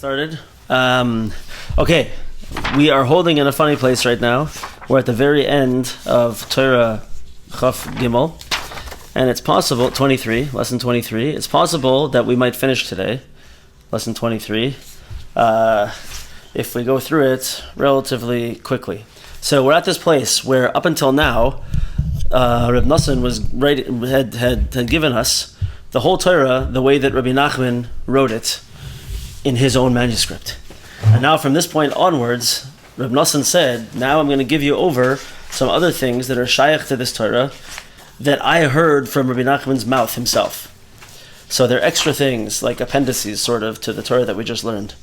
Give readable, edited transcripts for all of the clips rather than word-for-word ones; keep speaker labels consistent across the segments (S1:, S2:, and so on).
S1: Started. Okay, we are holding in a funny place right now. We're at the very end of Torah Chaf Gimel, and it's possible, lesson 23, it's possible that we might finish today, lesson 23, if we go through it relatively quickly. So we're at this place where up until now, Reb Nosson had given us the whole Torah the way that Rebbe Nachman wrote it in his own manuscript. And now from this point onwards, Reb Nosson said, now I'm going to give you over some other things that are shaykh to this Torah that I heard from Rebbe Nachman's mouth himself. So they're extra things, like appendices sort of to the Torah that we just learned.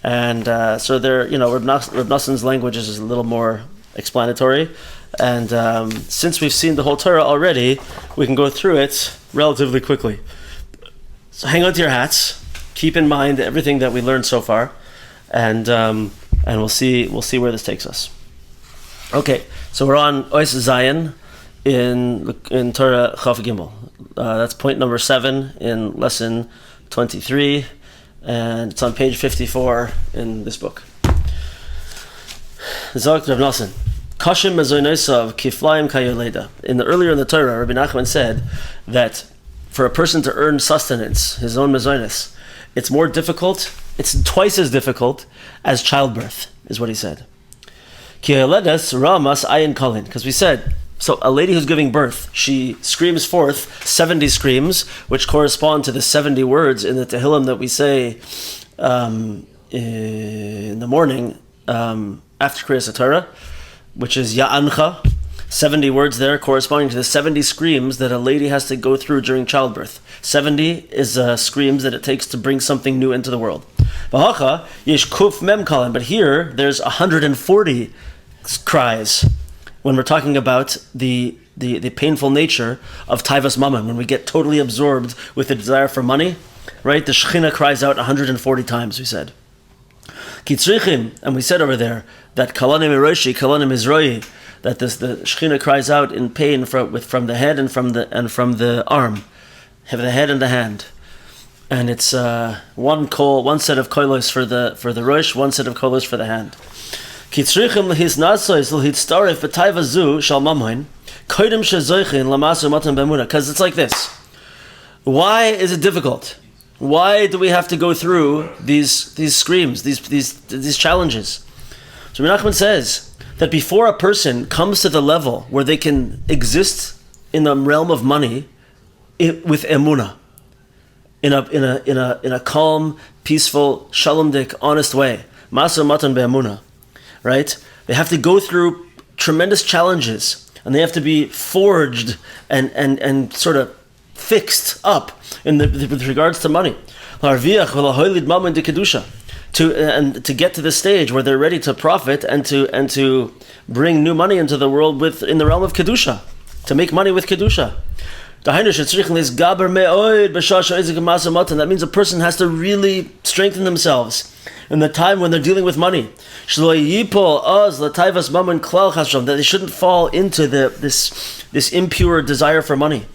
S1: And so they're, Reb Nosson's language is a little more explanatory. And since we've seen the whole Torah already, we can go through it relatively quickly. So hang on to your hats. Keep in mind everything that we learned so far, and we'll see where this takes us. Okay, so we're on Ois Zayin in Torah Chaf Gimel. That's point number 7 in lesson 23, and it's on page 54 in this book. Zok Reb Nosson. Kashim mezoinosav kiflayim kayoleda. Earlier in the Torah, Rebbe Nachman said that for a person to earn sustenance, his own mezonos, it's more difficult, it's twice as difficult as childbirth, is what he said. Because we said, so a lady who's giving birth, she screams forth 70 screams, which correspond to the 70 words in the Tehillim that we say in the morning after Kriyas Torah, which is Ya'ancha, 70 words there corresponding to the 70 screams that a lady has to go through during childbirth. 70 is screams that it takes to bring something new into the world. But here, there's 140 cries when we're talking about the painful nature of Taivas Mammon, when we get totally absorbed with the desire for money, right? The Shechina cries out 140 times, we said. And we said over there that Kalanim Eroshi, Kalanim Izroi, that the Shechina cries out in pain from the head and from the arm, have the head and the hand, and it's one set of kolos for the rosh, one set of kolos for the hand. Because it's like this. Why is it difficult? Why do we have to go through these screams, these challenges? So Rebbe Nachman says that before a person comes to the level where they can exist in the realm of money with emunah, in a calm, peaceful, shalomdik, honest way, maso matan be'emunah, right? They have to go through tremendous challenges, and they have to be forged and sort of fixed up with regards to money. To get to the stage where they're ready to profit and to bring new money into the world in the realm of kedusha, to make money with kedusha. That means a person has to really strengthen themselves in the time when they're dealing with money. That they shouldn't fall into this impure desire for money.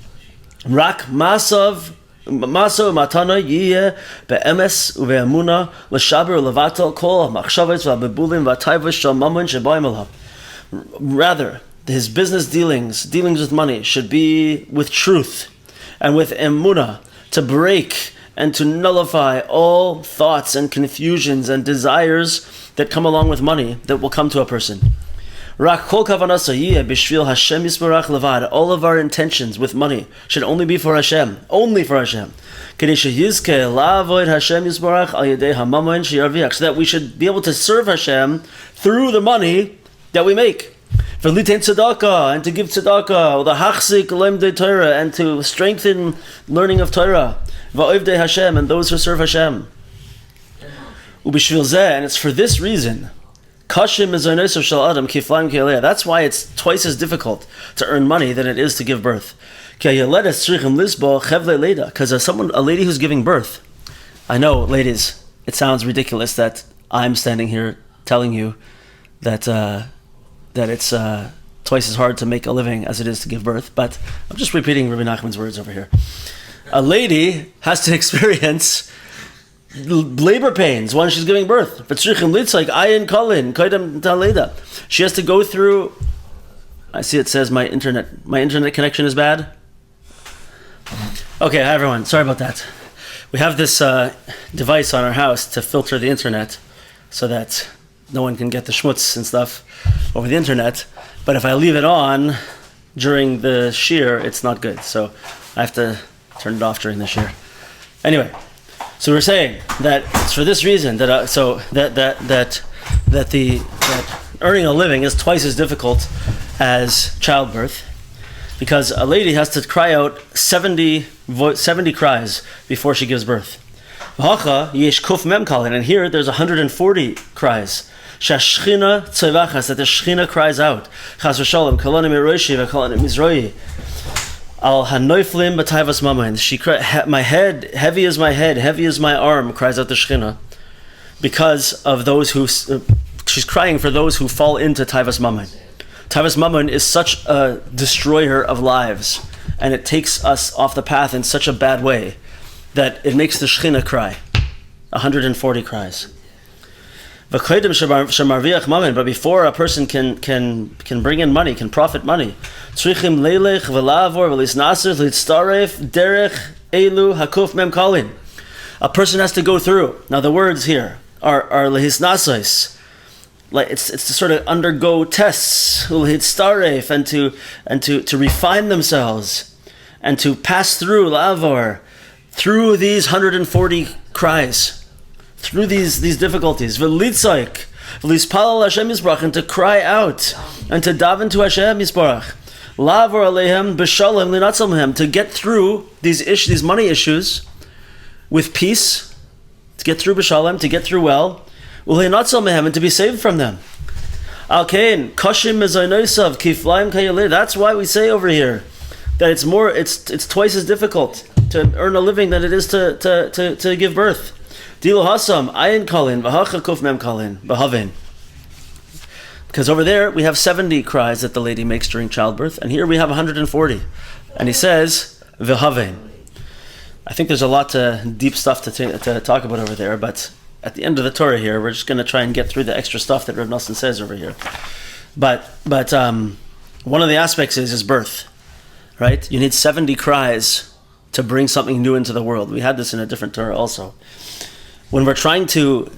S1: Rak masav Maso matana yiyeh be'emes uve'emuna l'shaber u'levatel kol ha'machshavos v'habebulim v'hatayvos shel mamon shebayim elav. Rather, his business dealings with money, should be with truth and with emunah, to break and to nullify all thoughts and confusions and desires that come along with money that will come to a person. All of our intentions with money should only be for Hashem, so that we should be able to serve Hashem through the money that we make. And to give tzedakah, and to strengthen learning of Torah, and those who serve Hashem. And it's for this reason. That's why it's twice as difficult to earn money than it is to give birth. Because a lady who's giving birth, I know, ladies, it sounds ridiculous that I'm standing here telling you that it's twice as hard to make a living as it is to give birth, but I'm just repeating Rebbe Nachman's words over here. A lady has to experience labor pains when she's giving birth. She has to go through. I see it says my internet connection is bad. Okay, hi everyone. Sorry about that. We have this device on our house to filter the internet so that no one can get the schmutz and stuff over the internet. But if I leave it on during the shiur, it's not good. So I have to turn it off during the shiur. Anyway, so we're saying that it's for this reason that earning a living is twice as difficult as childbirth, because a lady has to cry out 70 cries before she gives birth. And here there's 140 cries. That the Shechina cries out. She my head, heavy is my head, heavy is my arm, cries out the Shechina, because of those who she's crying for those who fall into Taivas Mammon. Taivas Mammon is such a destroyer of lives, and it takes us off the path in such a bad way that it makes the Shechina cry. 140 cries. But before a person can bring in money, can profit money, a person has to go through. Now the words here are lehisnasos. Like it's to sort of undergo tests, and to refine themselves, and to pass through lavor, through these 140 cries, through these difficulties, and to cry out and to daven to Hashem Yisbarach, lavor aleihem b'shalom linatzalhem, to get through these money issues with peace, to get through b'shalom, to get through well. And to be saved from them. That's why we say over here that it's twice as difficult to earn a living than it is to give birth. Because over there we have 70 cries that the lady makes during childbirth, and here we have 140. And he says v'haven. I think there's a lot of deep stuff to talk about over there, but at the end of the Torah here, we're just going to try and get through the extra stuff that Reb Nosson says over here. But one of the aspects is birth, right? You need 70 cries to bring something new into the world. We had this in a different Torah also. When we're trying to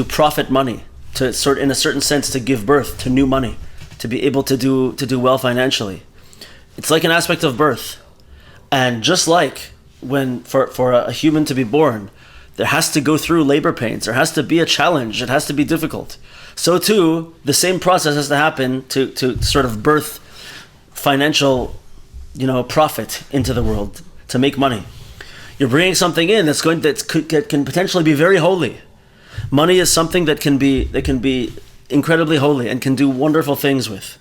S1: profit money, to sort in a certain sense to give birth to new money, to be able to do well financially, it's like an aspect of birth. And just like when for a human to be born, there has to go through labor pains. There has to be a challenge. It has to be difficult. So too, the same process has to happen to sort of birth financial, profit into the world, to make money. You're bringing something in that can potentially be very holy. Money is something that can be incredibly holy and can do wonderful things with.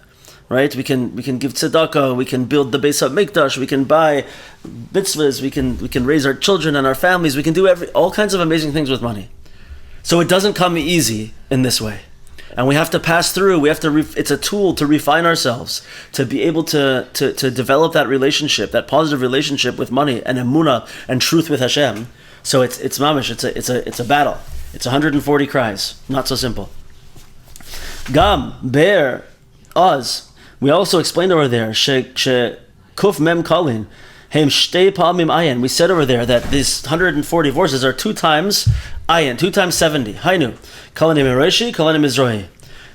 S1: Right? We can give tzedakah, we can build the Beis HaMikdash, we can buy mitzvahs, we can raise our children and our families, we can do all kinds of amazing things with money. So it doesn't come easy in this way. And we have to pass through, it's a tool to refine ourselves, to be able to develop that relationship, that positive relationship with money and emunah and truth with Hashem. So it's mamish, it's a battle. It's 140 cries, not so simple. Gam, bear, oz. We also explained over there, kuf mem kalin, hem shtei palmim ayin. We said over there that these 140 verses are 2 times ayin, 2 times 70. Hainu, kalanim ereshi, kalanim izroi.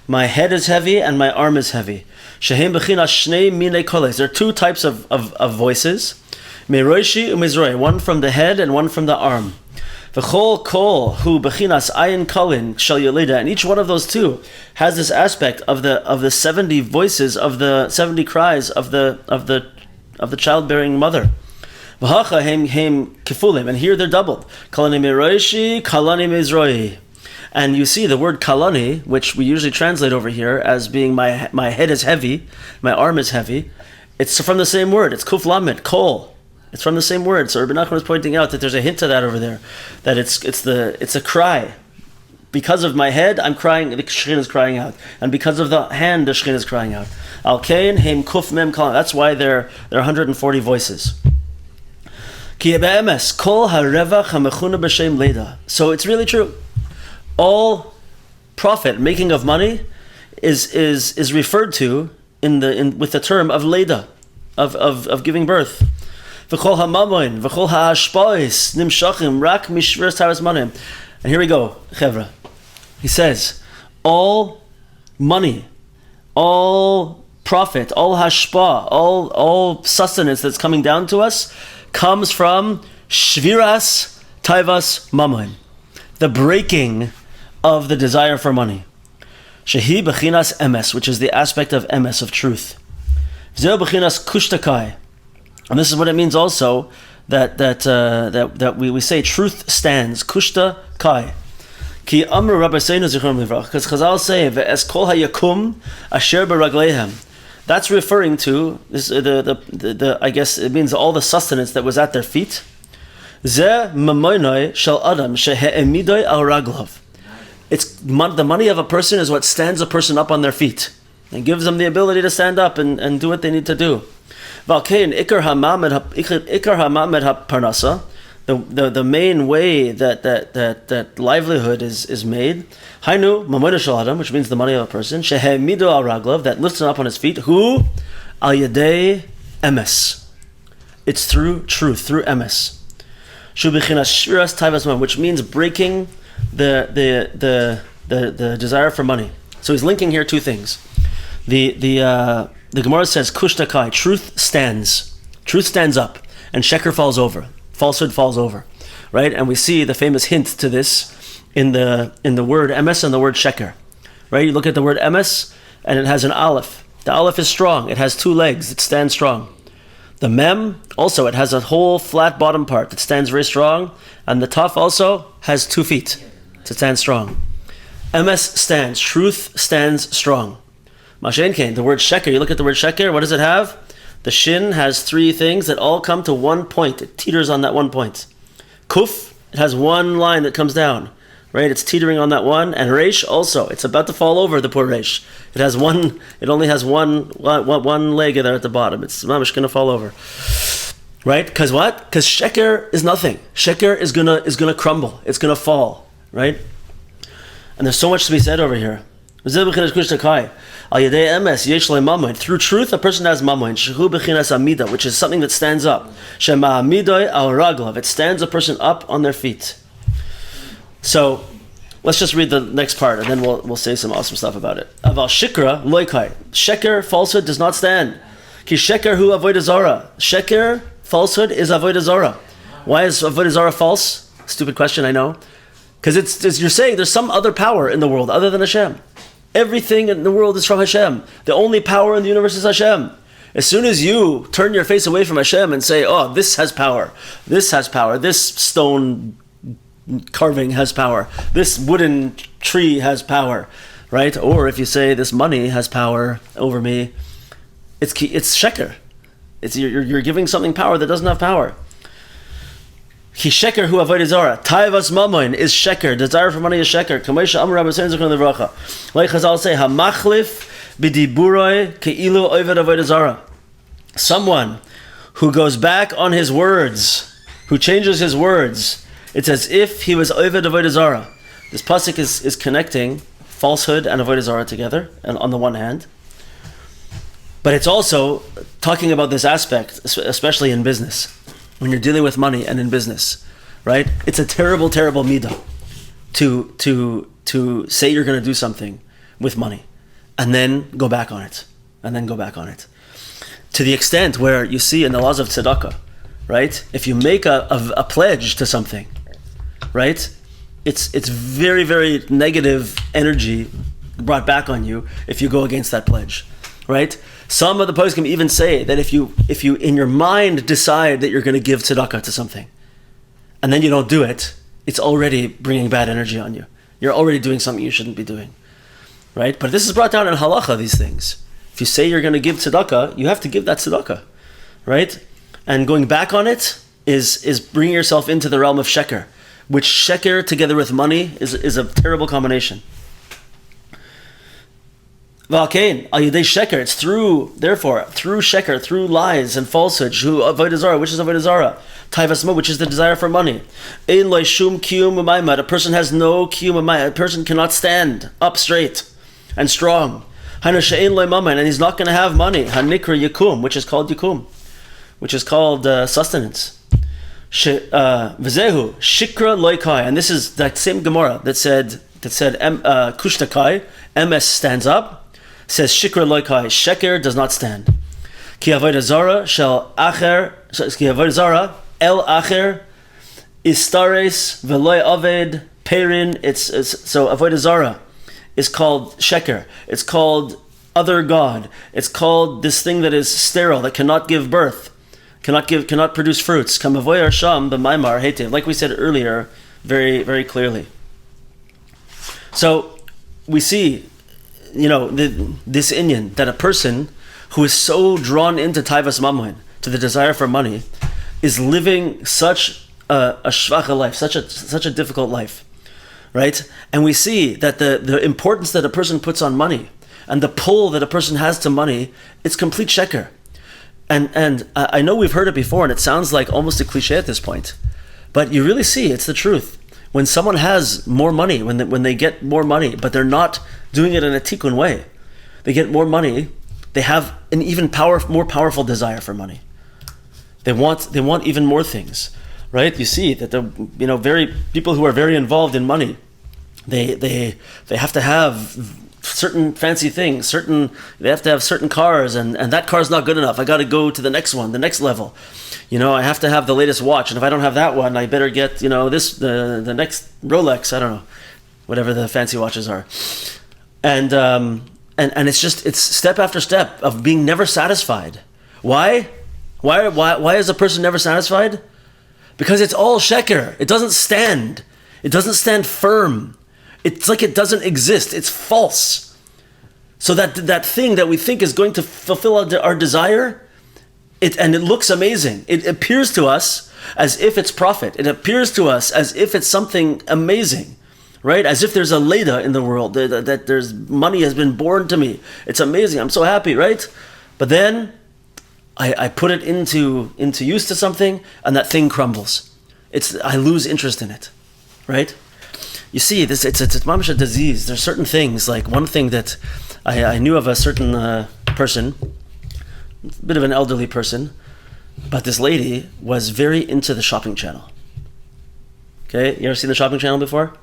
S1: My head is heavy and my arm is heavy. Shehem bechina shnei mine koles. There are 2 types of voices. Meroshi umizroi, one from the head and one from the arm. V'chol kol hu bechinas ayin kalin shel yoleda, and each one of those 2 has this aspect of the 70 voices, of the 70 cries of the childbearing mother. V'hacha hem kifulim, and here they're doubled. Kalani meroishi, kalani mezroi. And you see the word kalani, which we usually translate over here as being my head is heavy, my arm is heavy. It's from the same word. It's kuf lamed, kol. It's from the same word. So Rebbe Nachman was pointing out that there's a hint to that over there, that it's a cry. Because of my head, I'm crying. The Shechina is crying out, and because of the hand, the Shechina is crying out. Al kain heim kuf mem kal. That's why there are 140 voices. So it's really true. All profit, making of money, is referred to with the term of leda, of giving birth. And here we go, chevra. He says, all money, all profit, all hashpa, all sustenance that's coming down to us comes from shviras taivas mamon, the breaking of the desire for money. Shehi bechinas emes, which is the aspect of emes, of truth. Zeh bechinas kushtakai, and this is what it means also that we say truth stands. Kushta kai. Ki amru rabbeinu zichron livrach, because Chazal say ve'es kol hayakum asher beragleihem. That's referring to this. The I guess it means all the sustenance that was at their feet. Ze mamoinoi shel adam shehe'emidoi al raglav. It's the money of a person is what stands a person up on their feet and gives them the ability to stand up and do what they need to do. Valkein ikar hamamed haparnasa, the main way that livelihood is made. Hainu mamoda shel adam, which means the money of a person. Shehemido al raglav, that lifts him up on his feet. Hu al yedei emes. It's through truth, through emes. Shu b'chinas shviras taivas mamon, which means breaking the desire for money. So he's linking here two things. The Gemara says kushtakai, truth stands up, and sheker falls over, falsehood falls over, right? And we see the famous hint to this in the word emes and the word sheker, right? You look at the word emes and it has an aleph. The aleph is strong, it has two legs, it stands strong. The mem also, it has a whole flat bottom part that stands very strong, and the taf also has 2 feet to stand strong. Emes stands, truth stands strong. Mashen Kain, the word sheker, you look at the word sheker, what does it have? The shin has 3 things that all come to one point. It teeters on that one point. Kuf, it has one line that comes down, right? It's teetering on that one. And reish also, it's about to fall over, the poor reish. It only has one leg there at the bottom. It's mamish going to fall over. Right? Because what? Because sheker is nothing. Sheker is gonna crumble. It's gonna fall. Right? And there's so much to be said over here. Through truth, a person has mamon, which is something that stands up. It stands a person up on their feet. So let's just read the next part, and then we'll say some awesome stuff about it. Aval shikra loikai. Sheker, falsehood, does not stand. Ki sheker hu avodah zara. Sheker, falsehood, is avodah zara. Why is avodah zara false? Stupid question, I know. Because it's you're saying there's some other power in the world other than Hashem. Everything in the world is from Hashem. The only power in the universe is Hashem. As soon as you turn your face away from Hashem and say, oh, this has power, this stone carving has power, this wooden tree has power, right? Or if you say this money has power over me, it's sheker. You're giving something power that doesn't have power. He sheker hu avodah zara. Taivas mamon is sheker. Desire for money is sheker. Kamesha amar Rabbi Nosson zichron livracha. Like Chazal say, hamachlif b'diburoi keilu oved avodah zara. Someone who goes back on his words, who changes his words, it's as if he was oved avodah zara. This pasuk is connecting falsehood and avodah zara together, and on the one hand, but it's also talking about this aspect, especially in business. When you're dealing with money and in business, right? It's a terrible, terrible midah to say you're going to do something with money and then go back on it, to the extent where you see in the laws of tzedakah, right? If you make a pledge to something, right? It's very, very negative energy brought back on you if you go against that pledge, right? Some of the poskim even say that if you in your mind decide that you're going to give tzedakah to something, and then you don't do it, it's already bringing bad energy on you. You're already doing something you shouldn't be doing, right? But this is brought down in halacha, these things. If you say you're going to give tzedakah, you have to give that tzedakah, right? And going back on it is bringing yourself into the realm of sheker, which sheker together with money is a terrible combination. V'alkein al yedei sheker. It's through sheker, through lies and falsehood. Who avodah zarah, which is avodah zarah. Taivas mo, which is the desire for money. Ein lo shum kiyum u'maymad. A person has no kiyum u'maymad. A person cannot stand up straight and strong. Hainu she'ein lo mammon, and he's not going to have money. Hanikra yikum, which is called yikum, which is called sustenance. V'zehu shikra loikai, and this is that same Gemara that said kushtakai, ms stands up. Says shikra loikai, sheker does not stand. Ki avodah zara shel acher, ki avodah zara el acher istares veloy aved perin. It's so avodah zara is called sheker. It's called other god. It's called this thing that is sterile, that cannot give birth, cannot produce fruits. Kam avoyar sham b'maymar hetev, like we said earlier, very very clearly. So we see, this inyan, that a person who is so drawn into taivas mammon, to the desire for money, is living such a shvacha life, such a difficult life, right? And we see that the importance that a person puts on money and the pull that a person has to money, it's complete sheker. And I know we've heard it before, and it sounds like almost a cliche at this point, but you really see it's the truth. When someone has more money, when they get more money, but they're not doing it in a tikkun way, they get more money, they have an even more powerful desire for money. They want even more things, right? You see that the people who are very involved in money, they have to have certain fancy things, they have to have certain cars, and that car's not good enough. I got to go to the next one, the next level. I have to have the latest watch, and if I don't have that one, I better get the next Rolex. I don't know, whatever the fancy watches are, and it's step after step of being never satisfied. Why is a person never satisfied? Because it's all sheker. It doesn't stand. It doesn't stand firm. It's like it doesn't exist. It's false. So that thing that we think is going to fulfill our desire, it looks amazing. It appears to us as if it's profit. It appears to us as if it's something amazing, right? As if there's a leda in the world, that there's money has been born to me. It's amazing. I'm so happy, right? But then I put it into use to something, and that thing crumbles. I lose interest in it, right? You see, it's mamash a disease. There's certain things, like one thing that I knew of a certain person, a bit of an elderly person, but this lady was very into the shopping channel. Okay, you ever seen the shopping channel before?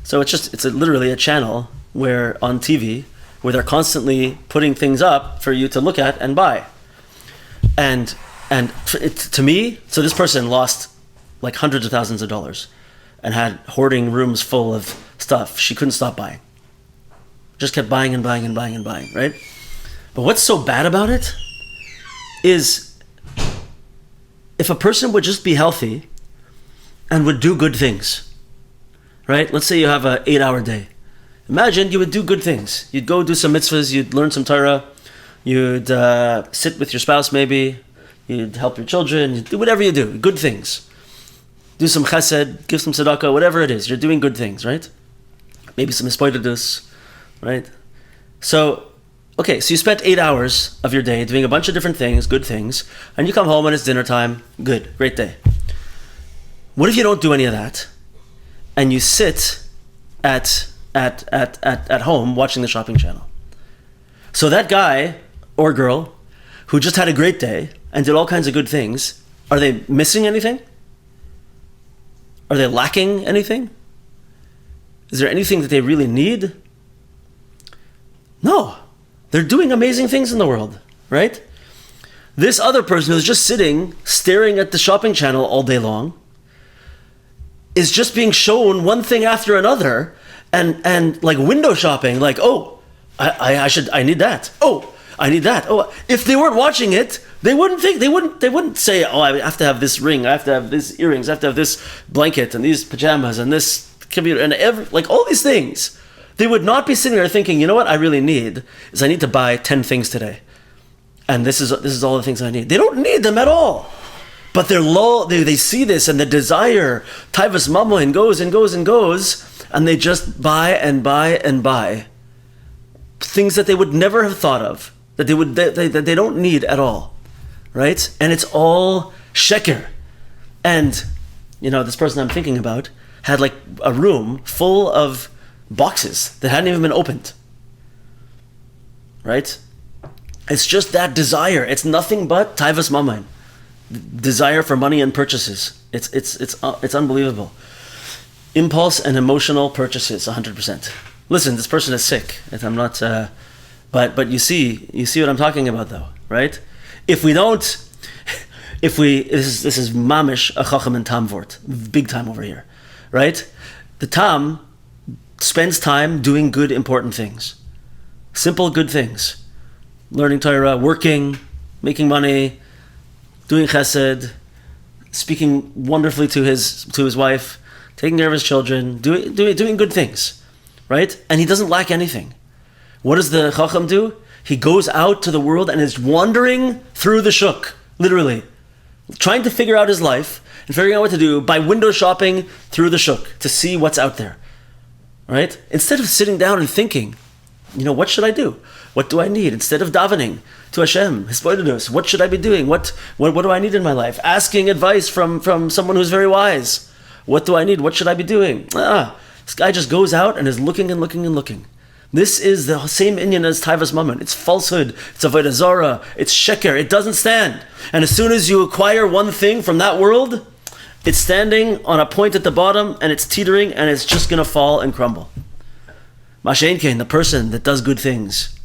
S1: So it's literally a channel where on TV where they're constantly putting things up for you to look at and buy. And to me, so this person lost like hundreds of thousands of dollars and had hoarding rooms full of stuff. She couldn't stop buying. Just kept buying and buying and buying and buying, right? But what's so bad about it is if a person would just be healthy and would do good things, right? Let's say you have an 8-hour day. Imagine you would do good things. You'd go do some mitzvahs, you'd learn some Torah, you'd sit with your spouse maybe, you'd help your children, you'd do whatever you do, good things. Do some chesed, give some tzedakah, whatever it is, you're doing good things, right? Maybe some hispoidus, right? So you spent 8 hours of your day doing a bunch of different things, good things, and you come home and it's dinner time, good, great day. What if you don't do any of that, and you sit at home watching the shopping channel? So that guy or girl who just had a great day and did all kinds of good things, are they missing anything? Are they lacking anything? Is there anything that they really need? No. They're doing amazing things in the world, right? This other person who's just sitting, staring at the shopping channel all day long, is just being shown one thing after another, and like window shopping, like, oh, I need that. Oh, I need that. Oh, if they weren't watching it, they wouldn't say, oh, I have to have this ring, I have to have these earrings, I have to have this blanket and these pajamas and this computer and like all these things. They would not be sitting there thinking, you know what I really need is I need to buy 10 things today. And this is all the things I need. They don't need them at all. But they see this, and the desire, taivas mammon, goes and goes and goes, and they just buy and buy and buy things that they would never have thought of, that they don't need at all, right? And it's all sheker. And, this person I'm thinking about had like a room full of boxes that hadn't even been opened, right? It's just that desire. It's nothing but taivas mamain, desire for money and purchases. It's unbelievable. Impulse and emotional purchases, 100%. Listen, this person is sick. I'm not, but you see what I'm talking about, though, right? This is mamish a chacham and tam vort, big time over here, right? The tam spends time doing good, important things, simple, good things, learning Torah, working, making money, doing chesed, speaking wonderfully to his wife, taking care of his children, doing good things, right? And he doesn't lack anything. What does the chacham do? He goes out to the world and is wandering through the shuk, literally, trying to figure out his life and figuring out what to do by window shopping through the shuk to see what's out there, right? Instead of sitting down and thinking, what should I do? What do I need? Instead of davening to Hashem, Hisboidus, what should I be doing? What do I need in my life? Asking advice from someone who's very wise. What do I need? What should I be doing? This guy just goes out and is looking and looking and looking. This is the same inyan as taivas mammon. It's falsehood. It's avodah zarah. It's sheker. It doesn't stand. And as soon as you acquire one thing from that world, it's standing on a point at the bottom and it's teetering and it's just going to fall and crumble. Mashen Kain, the person that does good things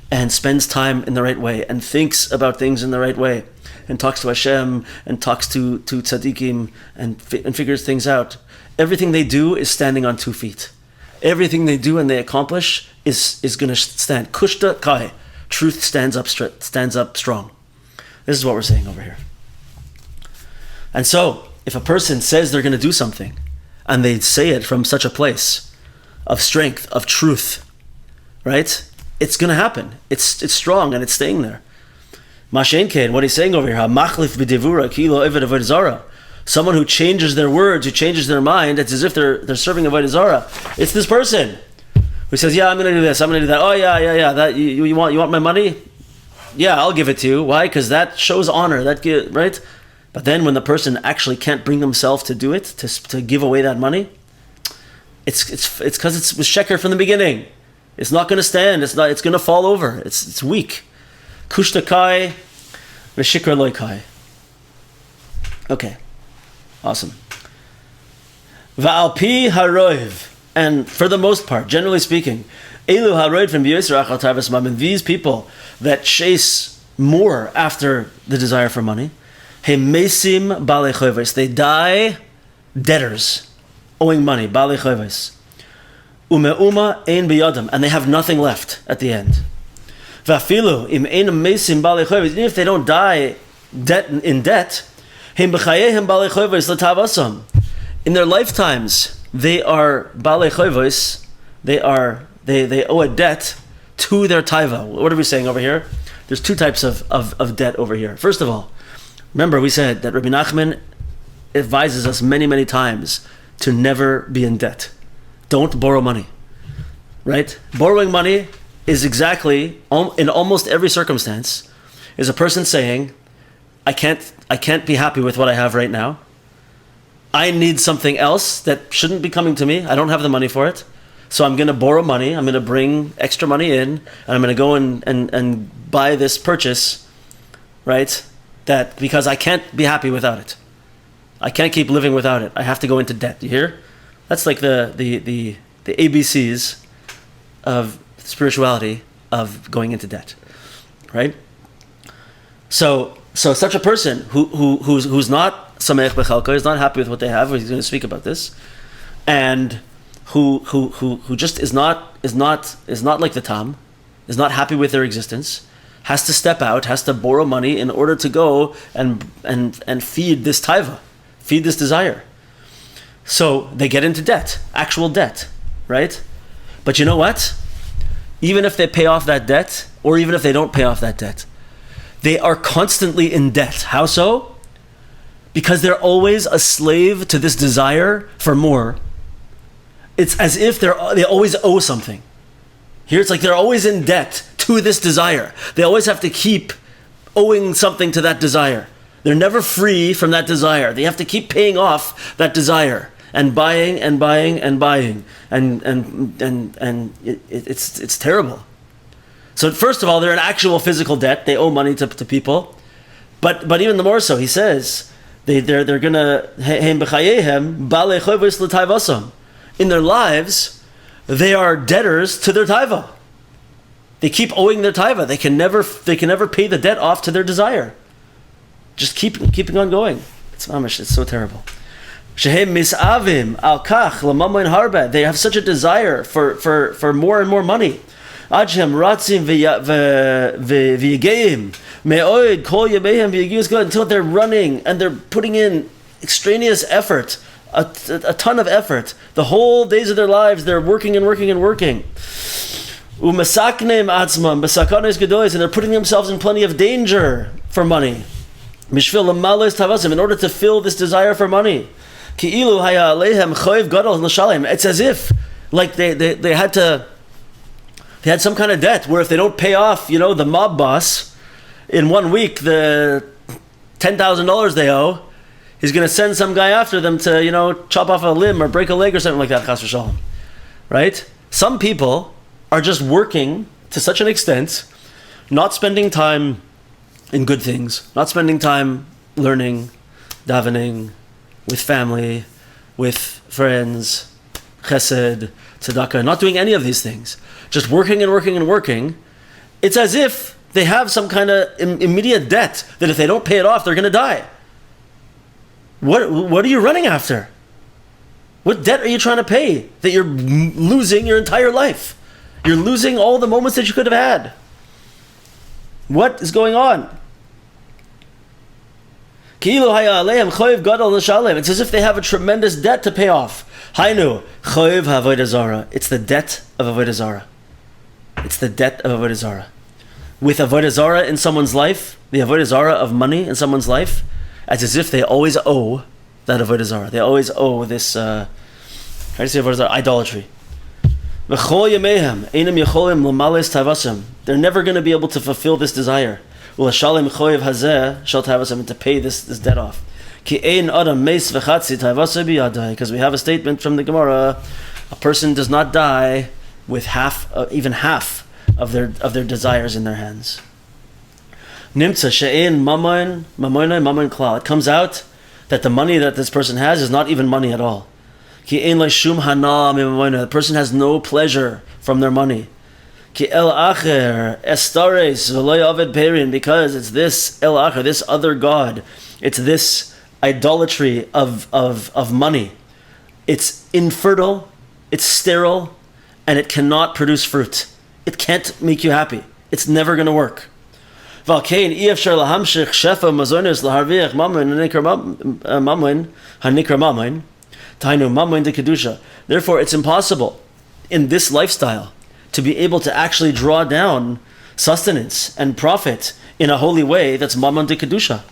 S1: and spends time in the right way and thinks about things in the right way and talks to Hashem and talks to tzaddikim and figures things out. Everything they do is standing on 2 feet. Everything they do and they accomplish is going to stand. Kushta kai. Truth stands up strong. This is what we're saying over here. And so, if a person says they're going to do something and they say it from such a place of strength, of truth, right? It's going to happen. It's strong and it's staying there. Mashen Kain, what he's saying over here, machlif b'devura kilo eved avodah zarah. Someone who changes their words, who changes their mind, it's as if they're serving avodah zarah. It's this person who says, "Yeah, I'm going to do this. I'm going to do that. Oh yeah. That you want my money? Yeah, I'll give it to you. Why? Because that shows honor. Right? But then when the person actually can't bring himself to do it, to give away that money, it's because it was sheker from the beginning. It's not going to stand. It's going to fall over. It's weak. Kushta kai, v'shikra loy kai. Okay, awesome. Va'al pi haroiv, and for the most part, generally speaking, elu haroiv from b'yosir achal taivas mammon. These people that chase more after the desire for money, hem mesim balei choves. They die debtors, owing money. Balei choves. Umeuma ein biyadam, and they have nothing left at the end. Vafilu im ein mesim balei choves. Even if they don't die in debt, hem b'chayehem balei choves l'tavasam. In their lifetimes, they are balei choves. They owe a debt to their taiva. What are we saying over here? There's 2 types of debt over here. First of all, remember we said that Rebbe Nachman advises us many, many times to never be in debt. Don't borrow money, right? Borrowing money is exactly, in almost every circumstance, is a person saying, I can't be happy with what I have right now. I need something else that shouldn't be coming to me. I don't have the money for it. So I'm going to borrow money. I'm going to bring extra money in, and I'm going to go and buy this purchase, right? That because I can't be happy without it. I can't keep living without it. I have to go into debt. You hear? That's like the ABCs of spirituality of going into debt, right? So such a person who's not sameach bechalko, is not happy with what they have. He's going to speak about this, and who just is not like the tam, is not happy with their existence, has to step out, has to borrow money in order to go and feed this taiva, feed this desire. So they get into debt, actual debt, right? But you know what? Even if they pay off that debt, or even if they don't pay off that debt, they are constantly in debt. How so? Because they're always a slave to this desire for more. It's as if they always owe something. Here it's like they're always in debt to this desire. They always have to keep owing something to that desire. They're never free from that desire. They have to keep paying off that desire and buying and buying and buying, and it's terrible. So first of all, they're in actual physical debt. They owe money to people, but even the more so, he says they're gonna in their lives they are debtors to their taiva. They keep owing their taiva. They can never pay the debt off to their desire. Just keeping on going. It's mamish. It's so terrible. Shehem misavim al kach lamamoin harba. They have such a desire for more and more money. Ajhem ratzim v'yigeim me'oid kol yemehem v'yigius good, until they're running and they're putting in extraneous effort, a ton of effort. The whole days of their lives, they're working and working and working. Umasaknem atzmam b'sakanos gedolos, and they're putting themselves in plenty of danger for money. Mishvil lamalos tavasim, in order to fill this desire for money. Ki'ilu haya alehem choiv gadol l'shalem. It's as if like they had some kind of debt where if they don't pay off, the mob boss in 1 week, the $10,000 they owe, he's going to send some guy after them to chop off a limb or break a leg or something like that. Chas v'shalom. Right? Some people are just working to such an extent, not spending time in good things, not spending time learning, davening, with family, with friends, chesed, tzedakah, not doing any of these things. Just working and working and working. It's as if they have some kind of immediate debt that if they don't pay it off, they're going to die. What are you running after? What debt are you trying to pay that you're losing your entire life? You're losing all the moments that you could have had. What is going on? It's as if they have a tremendous debt to pay off. Hainu, choiv ha'avodah zara. It's the debt of avodah zara. It's the debt of avodah zara. With avodah zara in someone's life, the avodah zara of money in someone's life, it's as if they always owe that avodah zara. They always owe this, how do you say avodah zara? Idolatry. They're never going to be able to fulfill this desire. And to pay this debt off. Because we have a statement from the Gemara, a person does not die with even half of their desires in their hands. It comes out that the money that this person has is not even money at all. The person has no pleasure from their money. Because it's this el acher, this other god. It's this idolatry of money. It's infertile, it's sterile, and it cannot produce fruit. It can't make you happy. It's never going to work. Therefore, it's impossible in this lifestyle to be able to actually draw down sustenance and profit in a holy way that's Mammon de Kedusha.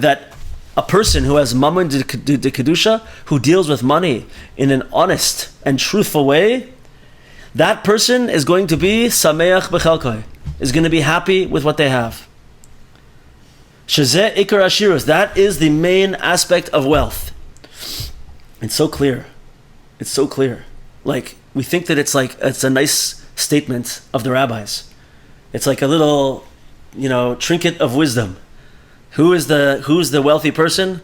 S1: That a person who has Mammon de Kedusha, who deals with money in an honest and truthful way, that person is going to be Sameach Bechalkoi, is going to be happy with what they have. Shezeh Ikar Ashirus, that is the main aspect of wealth. It's so clear. It's so clear. Like, we think that it's a nice statement of the rabbis. It's like a little, trinket of wisdom. Who's the wealthy person?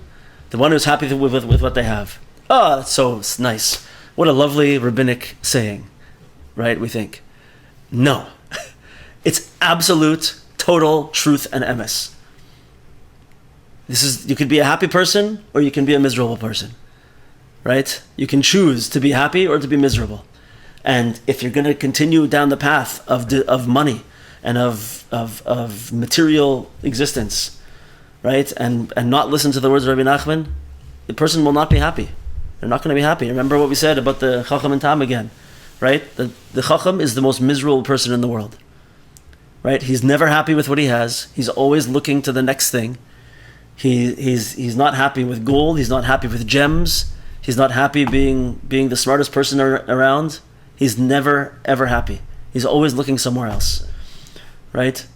S1: The one who's happy with what they have. Oh, that's so nice. What a lovely rabbinic saying, right? We think. No, it's absolute, total truth and emes. You could be a happy person or you can be a miserable person, right? You can choose to be happy or to be miserable. And if you're going to continue down the path of money and of material existence, right, and not listen to the words of Rebbe Nachman, the person will not be happy. They're not going to be happy. Remember what we said about the Chacham and Tam again, right? The Chacham is the most miserable person in the world, right? He's never happy with what he has. He's always looking to the next thing. He's not happy with gold. He's not happy with gems. He's not happy being the smartest person around. He's never, ever happy. He's always looking somewhere else, right?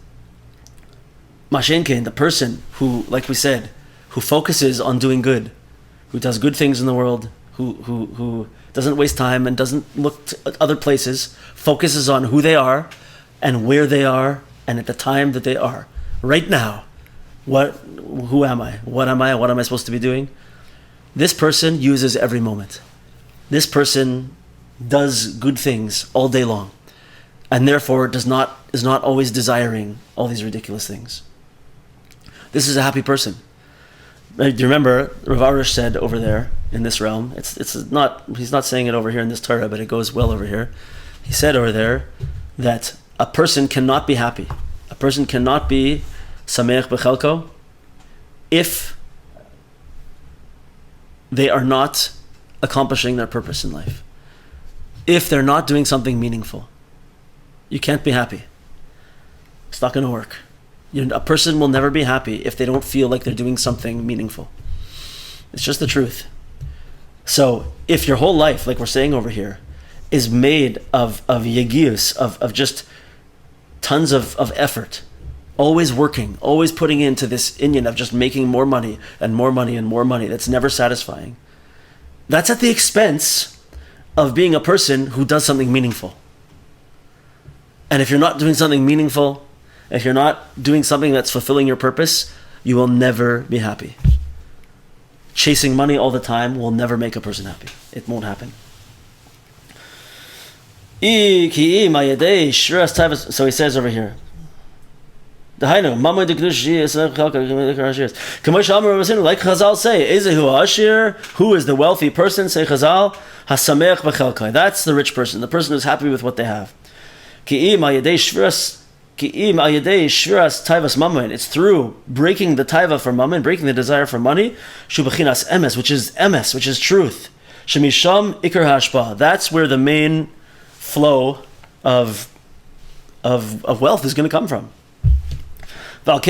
S1: Mashenkin, the person who, like we said, who focuses on doing good, who does good things in the world, who doesn't waste time and doesn't look to other places, focuses on who they are and where they are and at the time that they are. Right now, who am I? What am I? What am I supposed to be doing? This person uses every moment. This person does good things all day long, and therefore is not always desiring all these ridiculous things. This is a happy person. Do you remember Rav Arush said over there in this realm? He's not saying it over here in this Torah, but it goes well over here. He said over there that a person cannot be happy. A person cannot be sameach b'chelko if they are not accomplishing their purpose in life. If they're not doing something meaningful, you can't be happy. It's not going to work. A person will never be happy if they don't feel like they're doing something meaningful. It's just the truth. So if your whole life, like we're saying over here, is made of yegius, of just tons of effort, always working, always putting into this inyan of just making more money and more money and more money, that's never satisfying, that's at the expense of being a person who does something meaningful. And if you're not doing something meaningful, if you're not doing something that's fulfilling your purpose, you will never be happy. Chasing money all the time will never make a person happy. It won't happen. So he says over here, like Chazal say, who is the wealthy person? Say Chazal, that's the rich person, the person who's happy with what they have. It's through breaking the taiva for mammon, breaking the desire for money, which is truth. That's where the main flow of wealth is going to come from. That's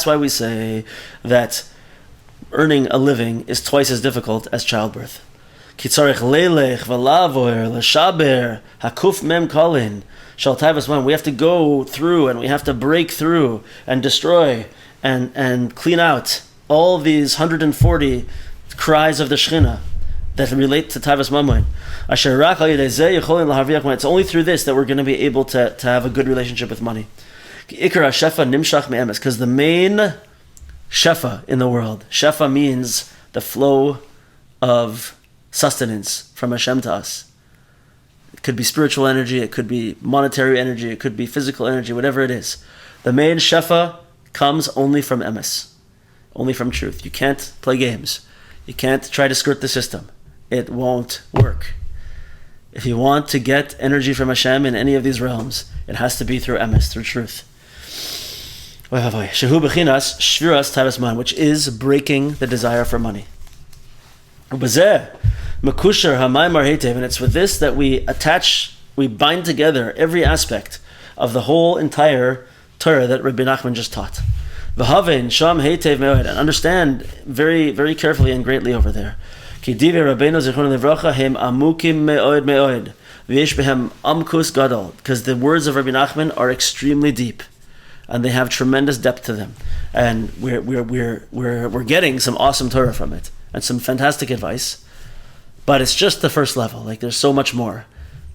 S1: why we say that earning a living is twice as difficult as childbirth. We have to go through and we have to break through and destroy and clean out all these 140 cries of the Shekhinah that relate to Taivas Mammon. It's only through this that we're going to be able to have a good relationship with money. Because the main shefa in the world, shefa means the flow of sustenance from Hashem to us. It could be spiritual energy, it could be monetary energy, it could be physical energy, whatever it is. The main shefa comes only from emes, only from truth. You can't play games. You can't try to skirt the system. It won't work. If you want to get energy from Hashem in any of these realms, it has to be through emes, through truth. Shehu bechinas shviras taivas man, which is breaking the desire for money. Ubezeh mekusher hamaymar heitev, and it's with this that we bind together every aspect of the whole entire Torah that Rebbe Nachman just taught. V'havein sham heitev me'od, and understand very, very carefully and greatly over there. Ki divei Rabbeinu zichrono livracha hem amukim me'od me'od v'yesh behem amkus gadol, because the words of Rebbe Nachman are extremely deep, and they have tremendous depth to them, and we're getting some awesome Torah from it and some fantastic advice. But it's just the first level. Like, there's so much more,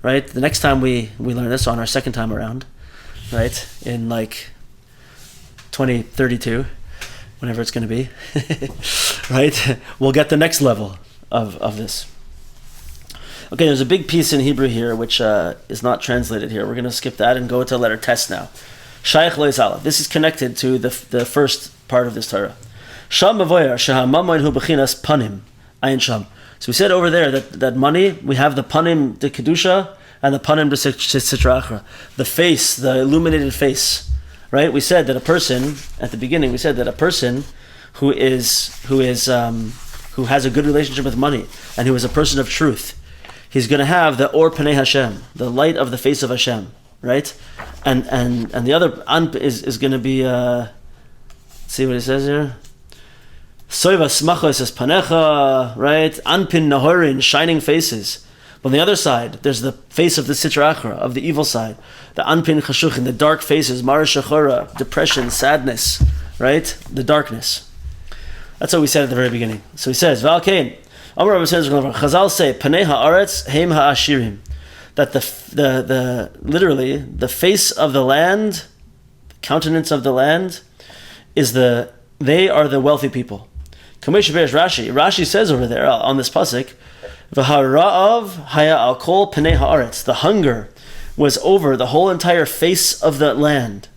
S1: right? The next time we learn this, on our second time around, right, in like 2032, whenever it's going to be, right, we'll get the next level of this. Okay, there's a big piece in Hebrew here which is not translated here. We're going to skip that and go to letter Tes now. Shaykh Lois Aleph. This is connected to the first part of this Torah. Sham mavoyer shehamamon hu bechinas panim ayin sham. So we said over there that money, we have the panim de kedusha and the panim de sitra achra, the face, the illuminated face, right? We said that a person at the beginning. We said that a person who has a good relationship with money and who is a person of truth, he's going to have the or panei Hashem, the light of the face of Hashem, right? And the other anp is going to be see what it says here. Soiva smachos es panecha, right? Anpin nahorin, shining faces. But on the other side, there's the face of the Sitra Achra, of the evil side, the Anpin Chashuchin, the dark faces, Mara Shachora, depression, sadness, right? The darkness. That's what we said at the very beginning. So he says, Valkain, Amar Rabbi says, Chazal say, Panei ha'aretz heim ha'ashirim, that the literally the face of the land, countenance of the land, they are the wealthy people. Rashi says over there on this pasuk, V'hara'av haya al kol panei ha'aretz, the hunger was over the whole entire face of the land.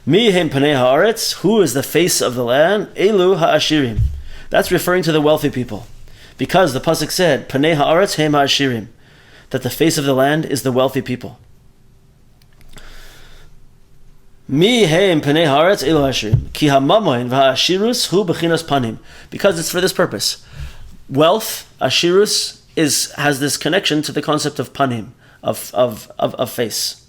S1: Mihem panei ha'aretz, who is the face of the land? Elu ha'ashirim. That's referring to the wealthy people, because the pasuk said panei ha'aretz heim ha'ashirim, that the face of the land is the wealthy people. Mihem panei ha'aretz elu ha'ashirim ki ha'mamoin v'ha'ashirus hu b'chinas panim, because it's for this purpose. Wealth, ashirus, has this connection to the concept of panim, of face.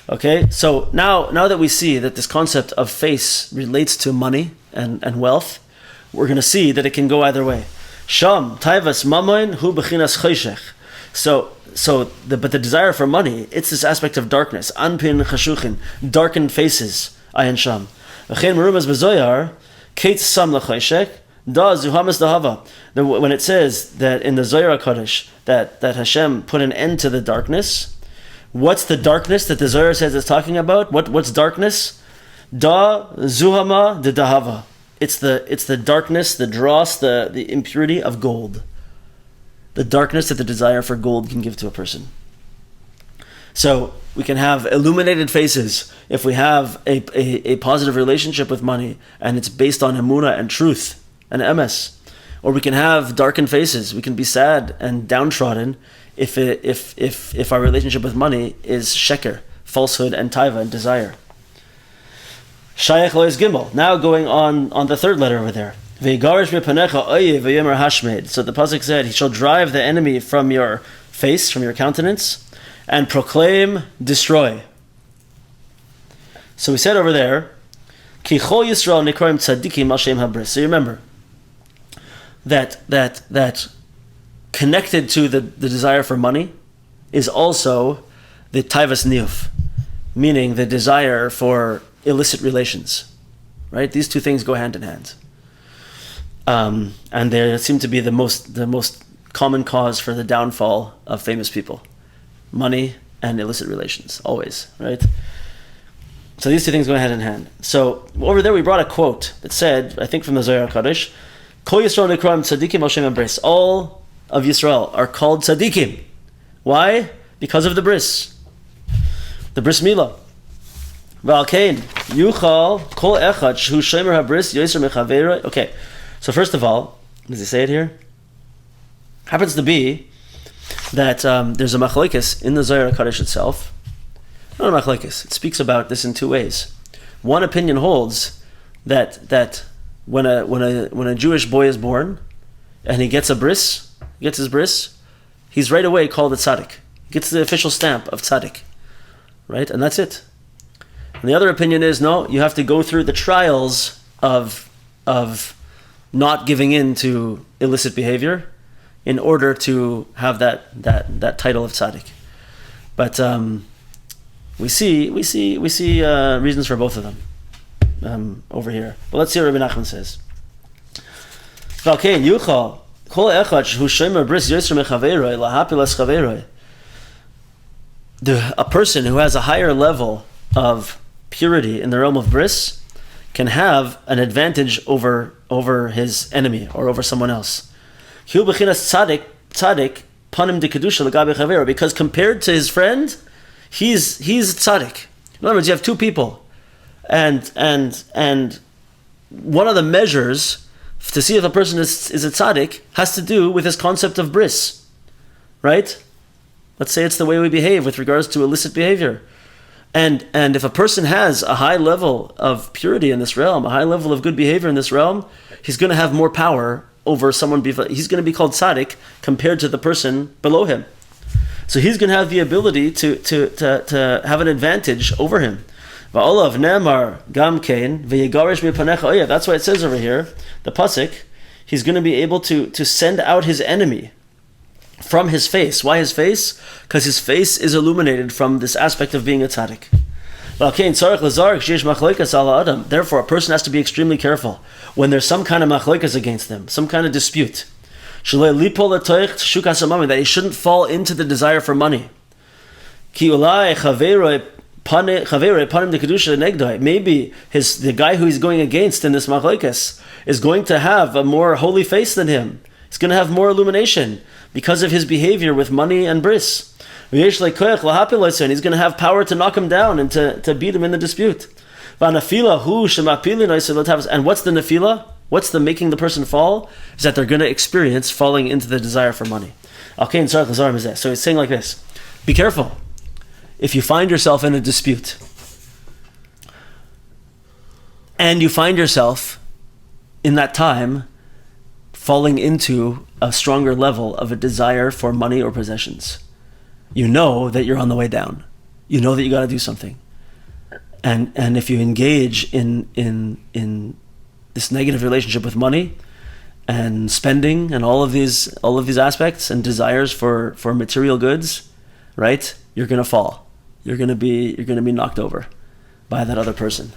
S1: Okay, so now that we see that this concept of face relates to money and wealth, we're going to see that it can go either way. Sham taivas mamoin hu b'chinas choshech. But the desire for money, it's this aspect of darkness. Anpin chashuchin, darkened faces. Ayin sham. V'chein merumas b'zoyar kates sam l'choshech da zuhamas dahava. When it says that in the Zohar HaKadosh that Hashem put an end to the darkness, what's the darkness that the Zohar says it's talking about? What's darkness? Da zuhama de dahava. It's the darkness, the dross, the impurity of gold. The darkness that the desire for gold can give to a person. So we can have illuminated faces if we have a positive relationship with money and it's based on emunah and truth and emes. Or we can have darkened faces. We can be sad and downtrodden if our relationship with money is sheker, falsehood, and taiva, and desire. Shayach lois gimel. Now going on the third letter over there. Ve'igarish mepanecha oyev v'yomer hashmed. So the pasuk said, he shall drive the enemy from your face, from your countenance, and proclaim, destroy. So we said over there, Ki chol Yisrael nikroim tzadikim al shem habris. So you remember that connected to the desire for money is also the taivas niyuf, meaning the desire for illicit relations. Right? These two things go hand in hand. And they seem to be the most common cause for the downfall of famous people. Money and illicit relations, always, right? So these two things go hand in hand. So over there we brought a quote that said, I think from the Zohar HaKadosh, Kol Yisrael nekram tzadikim al shem habris. All of Yisrael are called tzadikim. Why? Because of the bris milah. V'alkein yuchal kol echad hu shomer habris yoser mechaveiroi. Okay, so first of all, does he say it here? Happens to be that there's a machlokes in the Zohar HaKadosh itself. Not a machlokes. It speaks about this in two ways. One opinion holds that when a Jewish boy is born and he gets his bris, he's right away called a tzaddik. He gets the official stamp of tzaddik, right? And that's it. And the other opinion is, no, you have to go through the trials of not giving in to illicit behavior in order to have that title of tzaddik. But we see reasons for both of them over here. But let's see what Rebbe Nachman says. A person who has a higher level of purity in the realm of bris can have an advantage over his enemy or over someone else. Because compared to his friend, he's tzaddik. In other words, you have two people, and one of the measures to see if a person is a tzaddik has to do with his concept of bris, right? Let's say it's the way we behave with regards to illicit behavior. And if a person has a high level of purity in this realm, a high level of good behavior in this realm, he's going to have more power over someone. He's going to be called tzaddik compared to the person below him. So he's going to have the ability to have an advantage over him. That's why it says over here, the pasuk, he's going to be able to send out his enemy from his face. Why his face? Because his face is illuminated from this aspect of being a tzaddik. Therefore, a person has to be extremely careful when there's some kind of machlokas against them, some kind of dispute. That he shouldn't fall into the desire for money. Maybe the guy who he's going against in this machlokas is going to have a more holy face than him. He's going to have more illumination because of his behavior with money and bris. And he's going to have power to knock him down and to beat him in the dispute. And what's the nefila? What's the making the person fall? Is that they're going to experience falling into the desire for money. So he's saying like this: be careful. If you find yourself in a dispute and you find yourself in that time falling into a stronger level of a desire for money or possessions, you know that you're on the way down. You know that you got to do something. And if you engage in this negative relationship with money and spending and all of these aspects and desires for material goods, right? You're gonna fall. You're gonna be knocked over by that other person.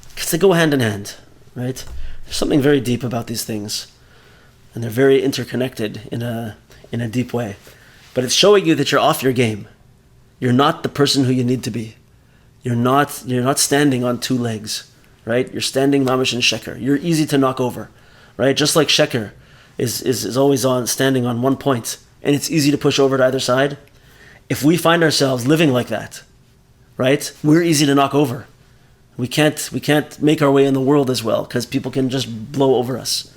S1: Because they go hand in hand, right? There's something very deep about these things, and they're very interconnected in a deep way. But it's showing you that you're off your game. You're not the person who you need to be. You're not standing on two legs, right? You're standing mamish in sheker. You're easy to knock over, right? Just like sheker is always standing on one point, and it's easy to push over to either side. If we find ourselves living like that, right? We're easy to knock over. We can't make our way in the world as well because people can just blow over us.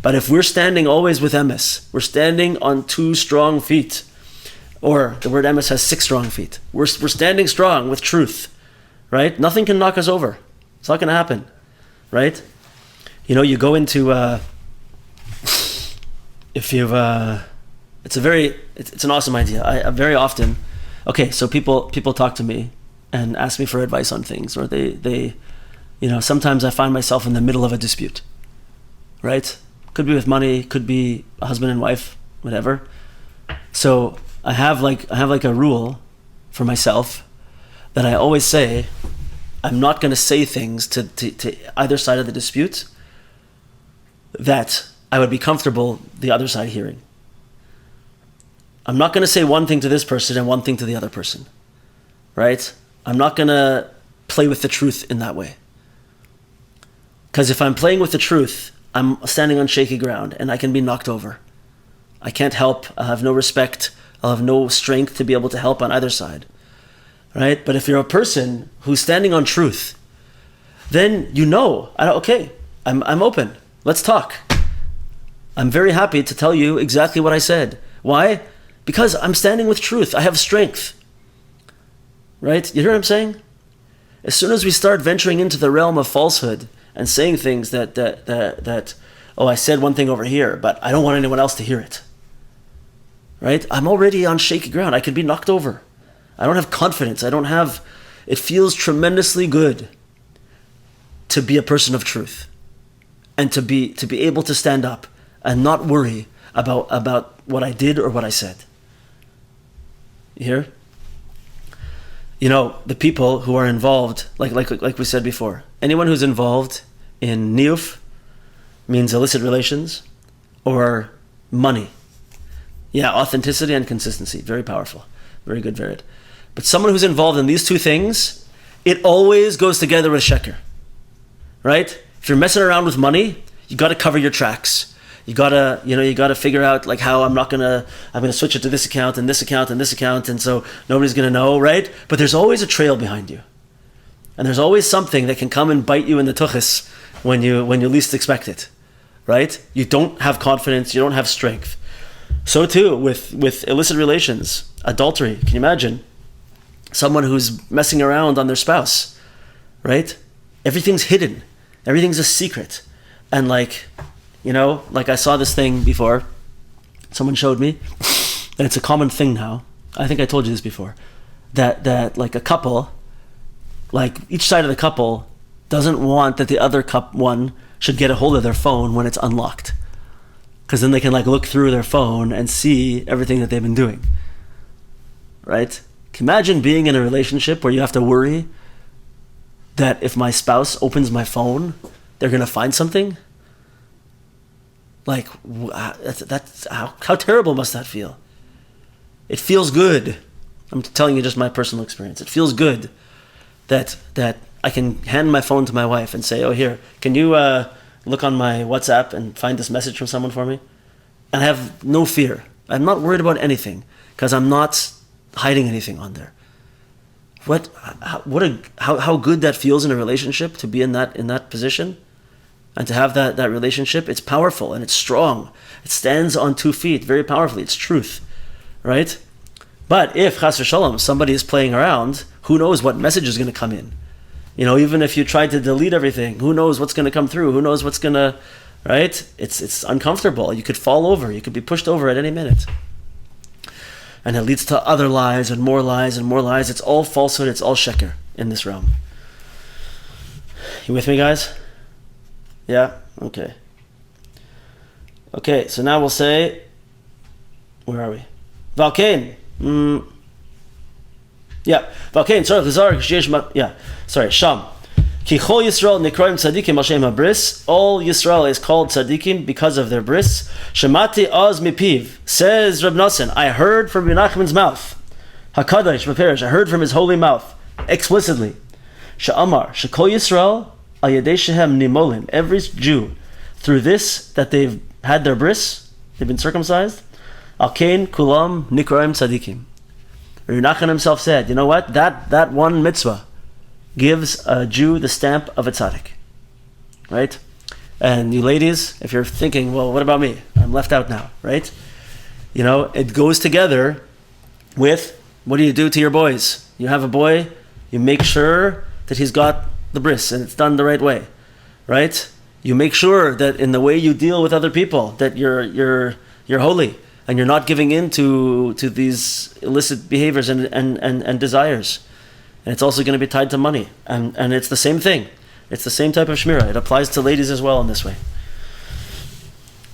S1: But if we're standing always with emes, we're standing on two strong feet, or the word emes has 6 strong feet. We're standing strong with truth, right? Nothing can knock us over. It's not going to happen, right? You go into if you've it's an awesome idea. I very often, so people talk to me and ask me for advice on things, or they sometimes I find myself in the middle of a dispute, right? Could be with money, could be a husband and wife, whatever. So I have like a rule for myself that I always say, I'm not going to say things to either side of the dispute that I would be comfortable the other side hearing. I'm not going to say one thing to this person and one thing to the other person, right? I'm not going to play with the truth in that way. Because if I'm playing with the truth, I'm standing on shaky ground and I can be knocked over. I can't help. I'll have no respect. I'll have no strength to be able to help on either side, right? But if you're a person who's standing on truth, then I'm open. Let's talk. I'm very happy to tell you exactly what I said. Why? Because I'm standing with truth. I have strength. Right? You hear what I'm saying? As soon as we start venturing into the realm of falsehood and saying things that I said one thing over here, but I don't want anyone else to hear it. Right? I'm already on shaky ground. I could be knocked over. I don't have confidence. It feels tremendously good to be a person of truth and to be able to stand up and not worry about what I did or what I said. You hear? The people who are involved, like we said before, anyone who's involved in niyuf means illicit relations or money. Yeah, authenticity and consistency, very powerful, very good, very good. But someone who's involved in these two things, it always goes together with sheker, right? If you're messing around with money, you got to cover your tracks. You gotta figure out like how I'm gonna switch it to this account and this account and this account, and so nobody's gonna know, right? But there's always a trail behind you, and there's always something that can come and bite you in the tuchus when you least expect it, right? You don't have confidence, you don't have strength. So too with illicit relations, adultery. Can you imagine someone who's messing around on their spouse, right? Everything's hidden, everything's a secret, and like I saw this thing before, someone showed me, and it's a common thing now. I think I told you this before, that like a couple, like each side of the couple doesn't want that the other one should get a hold of their phone when it's unlocked. because then they can look through their phone and see everything that they've been doing. Right? Can you imagine being in a relationship where you have to worry that if my spouse opens my phone, they're going to find something? That's how terrible must that feel? It feels good. I'm telling you just my personal experience. It feels good that I can hand my phone to my wife and say, "Oh, here, can you look on my WhatsApp and find this message from someone for me?" And I have no fear. I'm not worried about anything because I'm not hiding anything on there. How good that feels in a relationship to be in that position and to have that relationship. It's powerful and it's strong. It stands on 2 feet very powerfully. It's truth, right? But if chas v'shalom somebody is playing around, who knows what message is going to come in? Even if you try to delete everything, who knows what's going to come through? Who knows what's going to, right? It's uncomfortable. You could fall over. You could be pushed over at any minute. And it leads to other lies and more lies and more lies. It's all falsehood. It's all sheker in this realm. You with me, guys? Yeah? Okay. Okay, so now we'll say, where are we? Valkain. Yeah. Valkain. Sorry, Sham. Ki chol Yisrael nikroim tzadikim al shem habris. All Yisrael is called tzadikim because of their bris. Shemati oz mipiv. Says Reb Nosson, I heard from Rebbe Nachman's mouth. Hakadosh b'perish. I heard from his holy mouth explicitly. She'amar shekol Yisrael al yedei shehem nimolim. Every Jew, through this that they've had their bris, they've been circumcised. Al kain kulam nikroim tzadikim. Rebbe Nachman himself said, you know what? That one mitzvah gives a Jew the stamp of a tzaddik, right? And you ladies, if you're thinking, well, what about me? I'm left out now, right? It goes together with, what do you do to your boys? You have a boy, you make sure that he's got the bris and it's done the right way, right? You make sure that in the way you deal with other people, that you're holy and you're not giving in to these illicit behaviors and desires. And it's also going to be tied to money. And it's the same thing. It's the same type of shmirah. It applies to ladies as well in this way.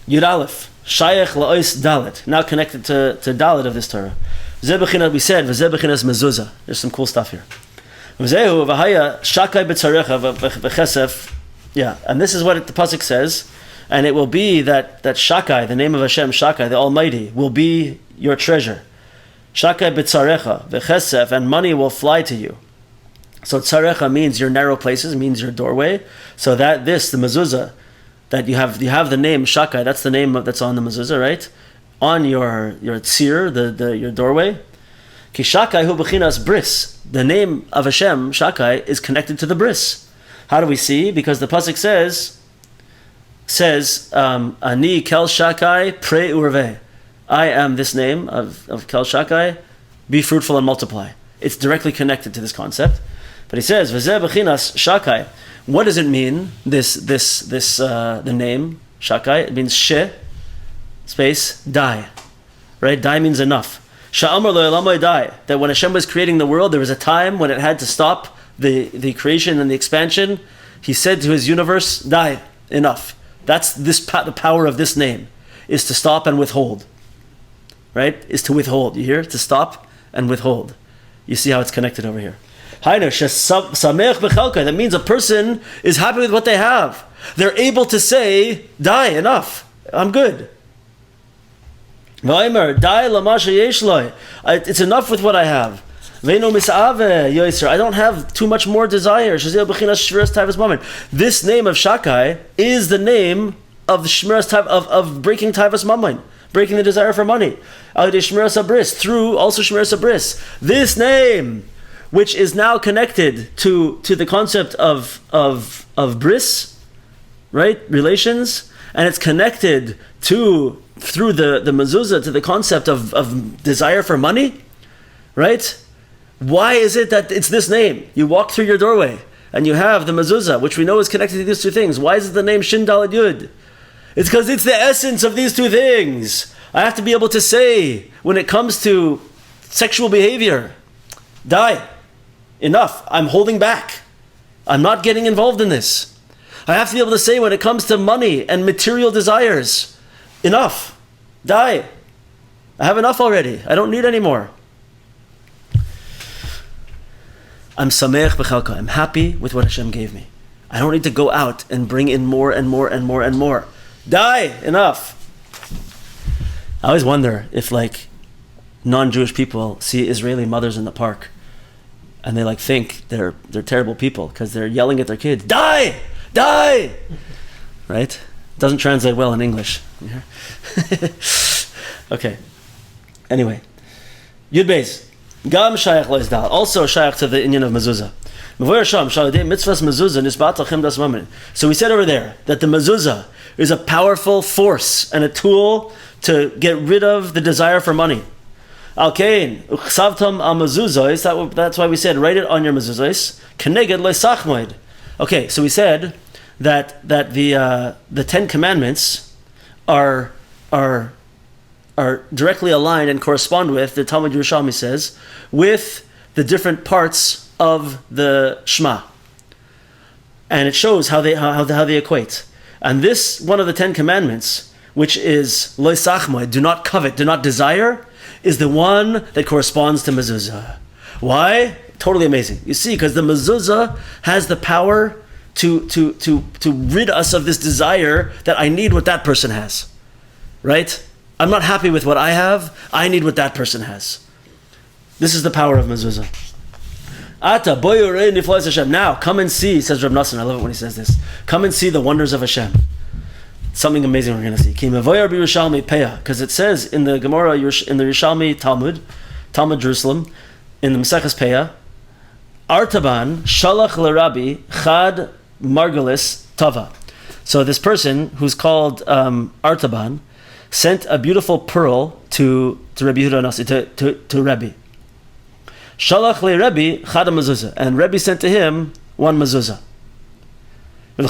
S1: Yud Aleph, Shayach La'ois Dalet. Now connected to Dalet of this Torah. We said, V'zeh b'chinas mezuzah. There's some cool stuff here. V'zehu v'haya shakai b'tzarecha v'chesef. Yeah, and this is what the pasuk says. And it will be that Shakai, the name of Hashem, Shakai, the Almighty, will be your treasure. Shakai b'tzarecha v'chesef, and money will fly to you. So tzarecha means your narrow places, means your doorway. So the mezuzah, that you have the name Shakai. That's the name that's on the mezuzah, right? On your tzir, your doorway. Ki Shakai hu b'chinas bris. The name of Hashem, Shakai, is connected to the bris. How do we see? Because the pasuk says Ani kel Shakai pre urve. I am this name of kel Shakai. Be fruitful and multiply. It's directly connected to this concept. But he says, "V'zeh b'chinas Shakai." What does it mean? The name Shakai. It means she, space, die. Right? Die means enough. Sha'amar lo die. That when Hashem was creating the world, there was a time when it had to stop the creation and the expansion. He said to his universe, "Die, enough." That's the power of this name, is to stop and withhold. Right? Is to withhold. You hear? To stop and withhold. You see how it's connected over here. That means a person is happy with what they have. They're able to say, die, enough. I'm good. It's enough with what I have. I don't have too much more desire. This name of Shakai is the name of the of breaking Taivas Mammon, breaking the desire for money. Through also Shmiras Abris. This name, which is now connected to the concept of bris, right? Relations, and it's connected through the mezuzah to the concept of desire for money, right? Why is it that it's this name? You walk through your doorway and you have the mezuzah, which we know is connected to these two things. Why is it the name Shin Daled Yud? It's because it's the essence of these two things. I have to be able to say, when it comes to sexual behavior, die. Enough. I'm holding back. I'm not getting involved in this. I have to be able to say, when it comes to money and material desires, enough. Die. I have enough already. I don't need any more. I'm sameach b'chalka. I'm happy with what Hashem gave me. I don't need to go out and bring in more and more and more and more. Die. Enough. I always wonder if like non-Jewish people see Israeli mothers in the park and they like think they're terrible people because they're yelling at their kids, die! Die! Right? Doesn't translate well in English. Okay. Anyway. Yud Beis. Gam shayach lo izdal. Also shayach to the inyan of mezuzah. So we said over there that the mezuzah is a powerful force and a tool to get rid of the desire for money. That's why we said write it on your mezuzahs. Okay, so we said that the 10 Commandments are directly aligned and correspond with, the Talmud Yerushalmi says, with the different parts of the Shema, and it shows how they equate. And this one of the 10 Commandments, which is lo sachmoid, do not covet, do not desire, is the one that corresponds to mezuzah. Why? Totally amazing. You see, because the mezuzah has the power to rid us of this desire that I need what that person has. Right? I'm not happy with what I have. I need what that person has. This is the power of mezuzah. Now, come and see, says Reb Nosson. I love it when he says this. Come and see the wonders of Hashem. Something amazing we're going to see. Because it says in the Gemara, in the Yerushalmi Talmud Jerusalem, in the Maseches Peah, Artaban shalach l'Rabbi chad margalis tava. So this person who's called Artaban sent a beautiful pearl to Rebbe Nosson, to Rebbe. Shalach leRebbe chad mezuzah, and Rebbe sent to him one mezuzah. So,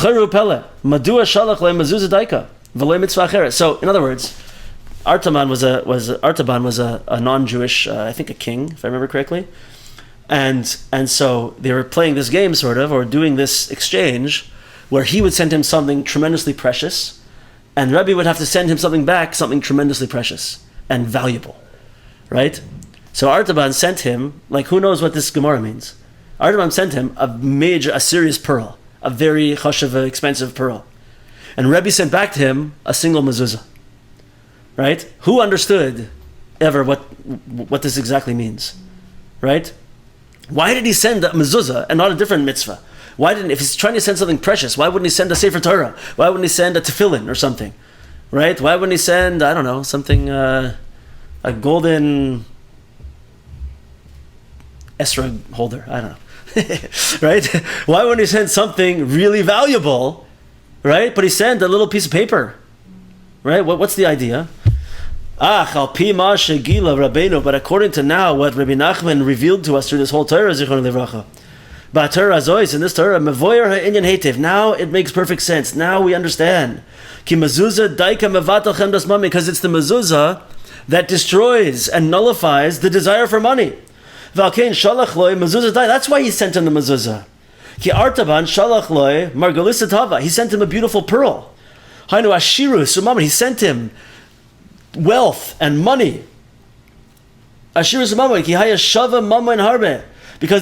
S1: in other words, Artaban was a non-Jewish, I think a king, if I remember correctly, and so they were playing this game, sort of, or doing this exchange, where he would send him something tremendously precious, and Rebbe would have to send him something back, something tremendously precious and valuable, right? So Artaban sent him, like, who knows what this Gemara means? Artaban sent him a serious pearl, a very chashuv, expensive pearl. And Rebbe sent back to him a single mezuzah. Right? Who understood ever what this exactly means? Right? Why did he send a mezuzah and not a different mitzvah? If he's trying to send something precious, why wouldn't he send a sefer Torah? Why wouldn't he send a tefillin or something? Right? Why wouldn't he send, I don't know, something, a golden Esra holder? I don't know. Right? Why wouldn't he send something really valuable? Right? But he sent a little piece of paper. Right? What's the idea? But according to now what Rebbe Nachman revealed to us through this whole Torah, Zichron Livracha, in this Torah, now it makes perfect sense. Now we understand. Because it's the mezuzah that destroys and nullifies the desire for money. That's why he sent him the mezuzah. He sent him a beautiful pearl. He sent him wealth and money. Because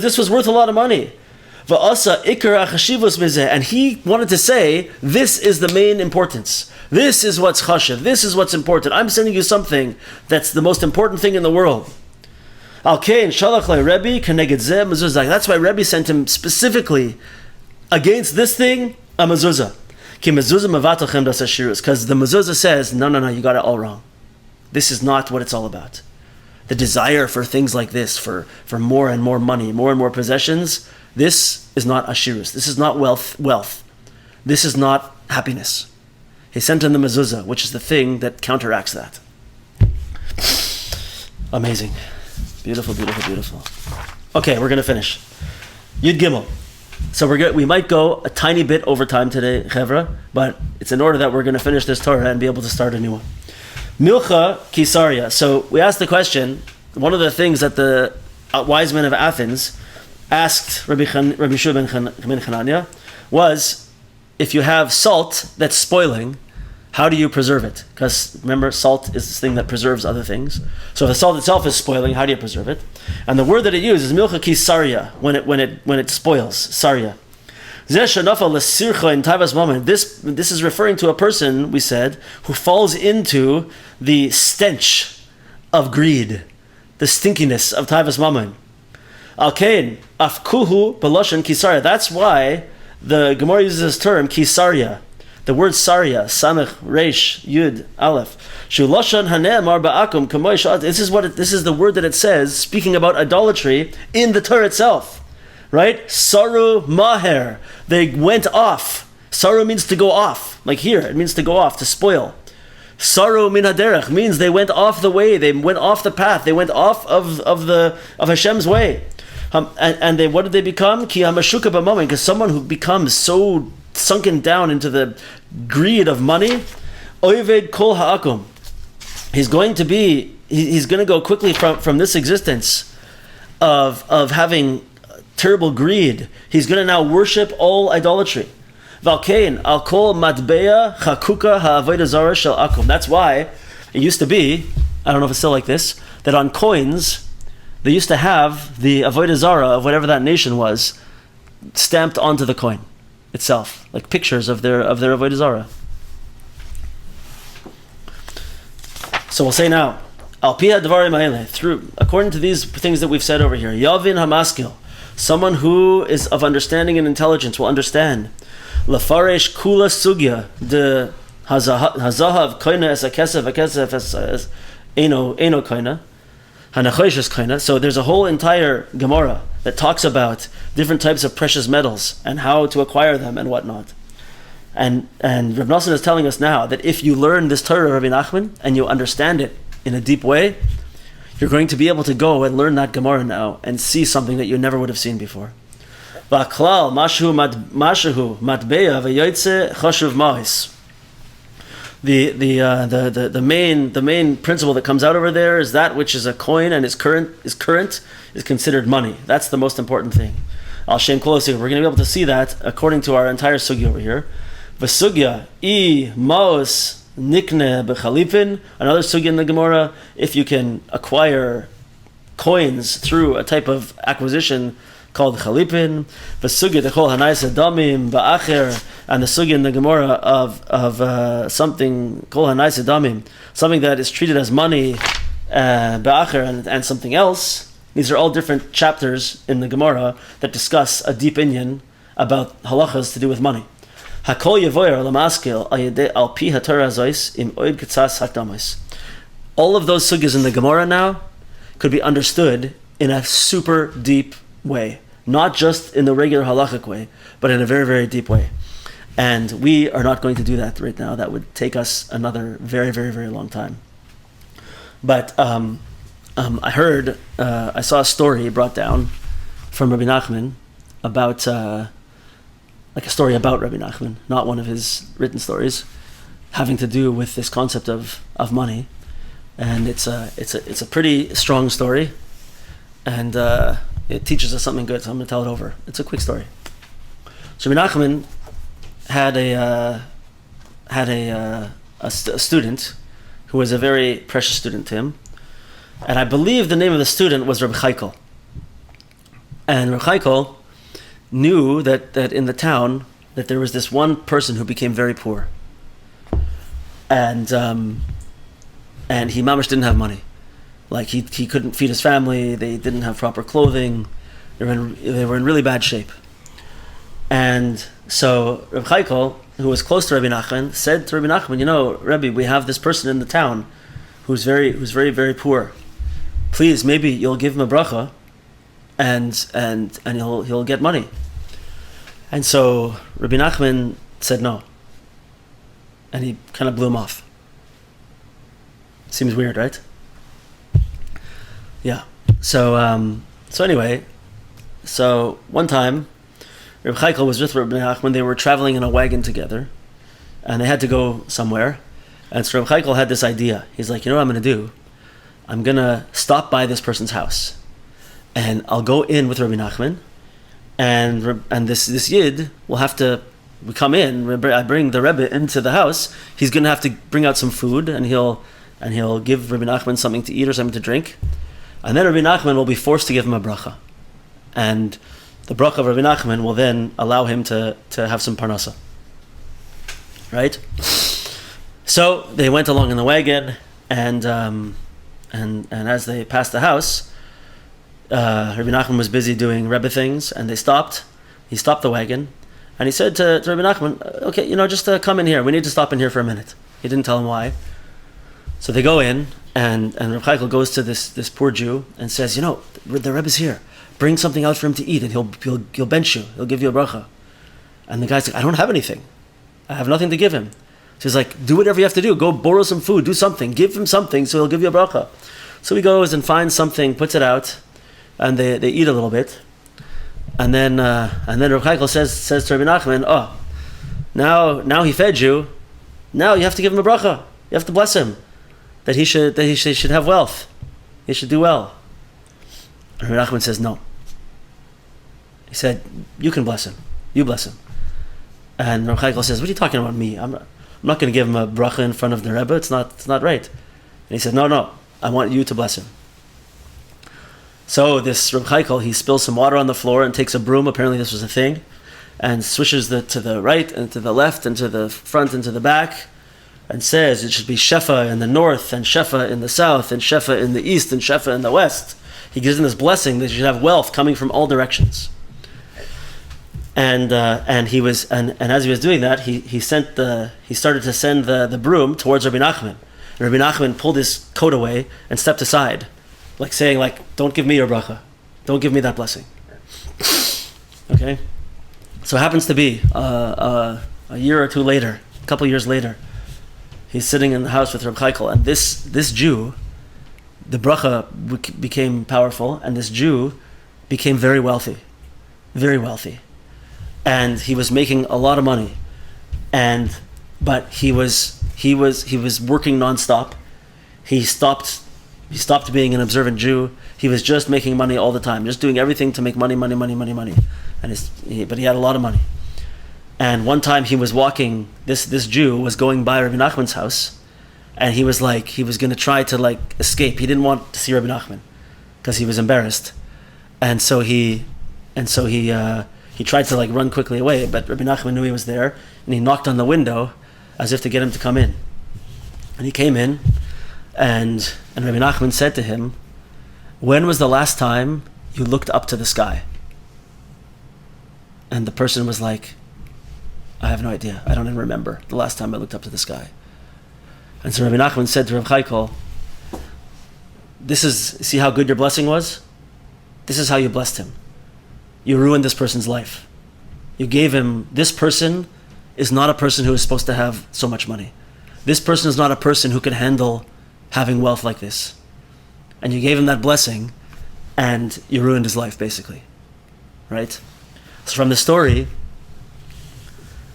S1: this was worth a lot of money. And he wanted to say, this is the main importance. This is what's chashuv. This is what's important. I'm sending you something that's the most important thing in the world. That's why Rebbe sent him specifically against this thing, a mezuzah. Because the mezuzah says, no, you got it all wrong. This is not what it's all about. The desire for things like this, for more and more money, more and more possessions, this is not ashirus. This is not wealth. This is not happiness. He sent him the mezuzah, which is the thing that counteracts that. Amazing. Beautiful, beautiful, beautiful. Okay, we're going to finish. Yud Gimel. So we might go a tiny bit over time today, Chevra, but it's in order that we're going to finish this Torah and be able to start a new one. Milcha Kisaria. So we asked the question, one of the things that the wise men of Athens asked Rabbi Shua ben Chananya was, if you have salt that's spoiling, How do you preserve it? Because remember, salt is this thing that preserves other things. So if the salt itself is spoiling, how do you preserve it? And the word that it uses is milcha ki sarya, when it spoils, sarya. This is referring to a person, we said, who falls into the stench of greed, the stinkiness of taivas mammon. Alkein afkuhu beloshen kisarya. That's why the Gemara uses this term kisarya. The word sarya, samech, reish, yud, aleph. Shuloshan hane'emar ba'akum kamoy sha'at. This is the word that it says, speaking about idolatry in the Torah itself. Right? Saru maher. They went off. Saru means to go off. Like here, it means to go off, to spoil. Saru min haderech means they went off the way. They went off the path. They went off of Hashem's way. And they, what did they become? Ki hamashuka b'mammon. Because someone who becomes so sunken down into the greed of money, oived kol ha'akum. He's going to go quickly from this existence of having terrible greed. He's going to now worship all idolatry. Valkein al kol matbeya chakuka ha'avodah zara shel akum. That's why it used to be, I don't know if it's still like this, that on coins they used to have the avodah zara of whatever that nation was stamped onto the coin itself, like pictures of their avodah zara. So we'll say now, al pi hadvarim ha'eleh, through according to these things that we've said over here, yavin hamaskil, someone who is of understanding and intelligence will understand. Lafaresh kula sugya de hazahav koina es akesef es eno koina hanachoishes koina. So there's a whole entire Gemara that talks about different types of precious metals and how to acquire them and whatnot. And Reb Nosson is telling us now that if you learn this Torah of Rebbe Nachman and you understand it in a deep way, you're going to be able to go and learn that Gemara now and see something that you never would have seen before. V'aklal mashu matbeya v'yoytze chashuv mahis. The main principle that comes out over there is that which is a coin and is current is considered money. That's the most important thing. Al Shem Kolosi. We're going to be able to see that according to our entire sugya over here. V'sugya I maos nikne b'chalipin. Another sugya in the Gemara. If you can acquire coins through a type of acquisition called chalipin, v'sugya dechol hanais adamim ba'acher, and the sugya in the Gemara of something kol hanais adamim, something that is treated as money, ba'acher, and something else. These are all different chapters in the Gemara that discuss a deep inyan about halachas to do with money. Hakol yevoyer lamaskil al pi haTorah zois im oid ketzas hakdamos. All of those sugyas in the Gemara now could be understood in a super deep way, not just in the regular halachic way, but in a very, very deep way. And we are not going to do that right now. That would take us another very, very, very long time. But I heard, I saw a story brought down from Rebbe Nachman about, like a story about Rebbe Nachman, not one of his written stories, having to do with this concept of money. And it's a pretty strong story, and it teaches us something good, so I'm going to tell it over. It's a quick story. So Rebbe Nachman had a student who was a very precious student to him, and I believe the name of the student was Reb Chaikel. And Reb Chaikel knew that in the town that there was this one person who became very poor, and he mamash didn't have money. Like he couldn't feed his family. They didn't have proper clothing. They were in really bad shape. And so Reb Chaikel, who was close to Rebbe Nachman, said to Rebbe Nachman, Rebbe, we have this person in the town who's very, very poor. Please, maybe you'll give him a bracha, and he'll get money. And so Rebbe Nachman said no, and he kind of blew him off. Seems weird, right? Yeah. So anyway, one time, Reb Chaikel was with Rebbe Nachman. They were traveling in a wagon together, and they had to go somewhere. And so Reb Chaikel had this idea. He's like, you know what I'm going to do? I'm going to stop by this person's house, and I'll go in with Rebbe Nachman, and this Yid will have to we come in, I bring the Rebbe into the house, he's going to have to bring out some food, and he'll give Rebbe Nachman something to eat or something to drink, and then Rebbe Nachman will be forced to give him a bracha, and the bracha of Rebbe Nachman will then allow him to have some parnasa. Right? So they went along in the wagon, and as they passed the house, Rebbe Nachman was busy doing Rebbe things, and they stopped. He stopped the wagon, and he said to Rebbe Nachman, "Okay, just come in here. We need to stop in here for a minute." He didn't tell him why. So they go in, and Reb Chaikel goes to this poor Jew and says, "The Rebbe's here. Bring something out for him to eat, and he'll bench you. He'll give you a bracha." And the guy's like, "I don't have anything. I have nothing to give him." So he's like, "Do whatever you have to do. Go borrow some food. Do something. Give him something, so he'll give you a bracha." So he goes and finds something, puts it out, and they eat a little bit. And then Reb Chaikel says to Rebbe Nachman, "Oh, now he fed you. Now you have to give him a bracha. You have to bless him, that he should have wealth. He should do well." And Rebbe Nachman says, "No." He said, "You can bless him. You bless him." And Reb Chaikel says, "What are you talking about me? I'm not going to give him a bracha in front of the Rebbe. It's not right." And he said, "No. I want you to bless him." So this Reb Chaikel, he spills some water on the floor and takes a broom. Apparently this was a thing, and swishes to the right and to the left and to the front and to the back, and says it should be Shefa in the north and Shefa in the south and Shefa in the east and Shefa in the west. He gives them this blessing that you should have wealth coming from all directions. And as he was doing that, he started to send the broom towards Rebbe Nachman. And Rebbe Nachman pulled his coat away and stepped aside, like saying, "Don't give me your bracha. Don't give me that blessing." Okay? So it happens to be a year or two later, a couple years later, he's sitting in the house with Reb Chaikel, and this Jew, the bracha became powerful, and this Jew became very wealthy, and he was making a lot of money, but he was working nonstop. He stopped being an observant Jew. He was just making money all the time, just doing everything to make money. But he had a lot of money. And one time he was walking. This Jew was going by Rebbe Nachman's house, and he was going to try to escape. He didn't want to see Rebbe Nachman because he was embarrassed, and so he tried to run quickly away. But Rebbe Nachman knew he was there, and he knocked on the window as if to get him to come in. And he came in, and Rebbe Nachman said to him, "When was the last time you looked up to the sky?" And the person was like, "I have no idea. I don't even remember the last time I looked up to the sky." And so Rebbe Nachman said to Reb Chaikel, "See how good your blessing was? This is how you blessed him. You ruined this person's life. You gave him, this person is not a person who is supposed to have so much money. This person is not a person who can handle having wealth like this. And you gave him that blessing, and you ruined his life, basically." Right? So from the story,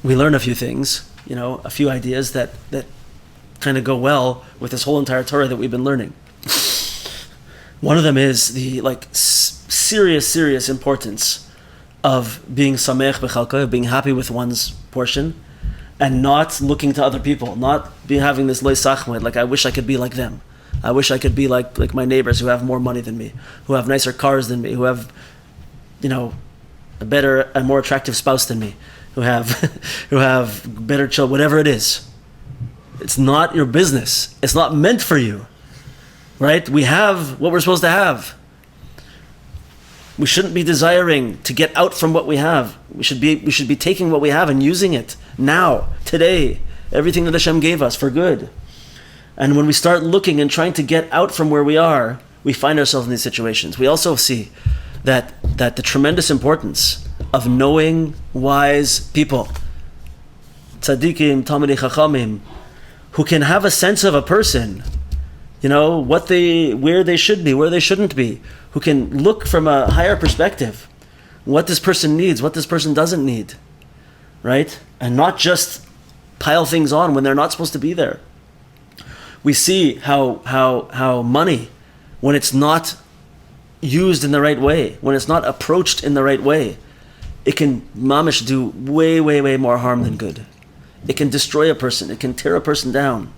S1: we learn a few things, a few ideas that kind of go well with this whole entire Torah that we've been learning. One of them is the serious importance of being samech b'chalka, of being happy with one's portion, and not looking to other people, not having this loy sachmed, I wish I could be like them. I wish I could be like my neighbors who have more money than me, who have nicer cars than me, who have, a better and more attractive spouse than me, who have better children, whatever it is. It's not your business. It's not meant for you. Right? We have what we're supposed to have. We shouldn't be desiring to get out from what we have. We should be taking what we have and using it now, today, everything that Hashem gave us for good. And when we start looking and trying to get out from where we are, we find ourselves in these situations. We also see that the tremendous importance of knowing wise people, tzaddikim, talmidei chachamim, who can have a sense of a person, where they should be, where they shouldn't be, who can look from a higher perspective, what this person needs, what this person doesn't need, right? And not just pile things on when they're not supposed to be there. We see how money, when it's not used in the right way, when it's not approached in the right way, it can mamish do way, way, way more harm than good. It can destroy a person. It can tear a person down.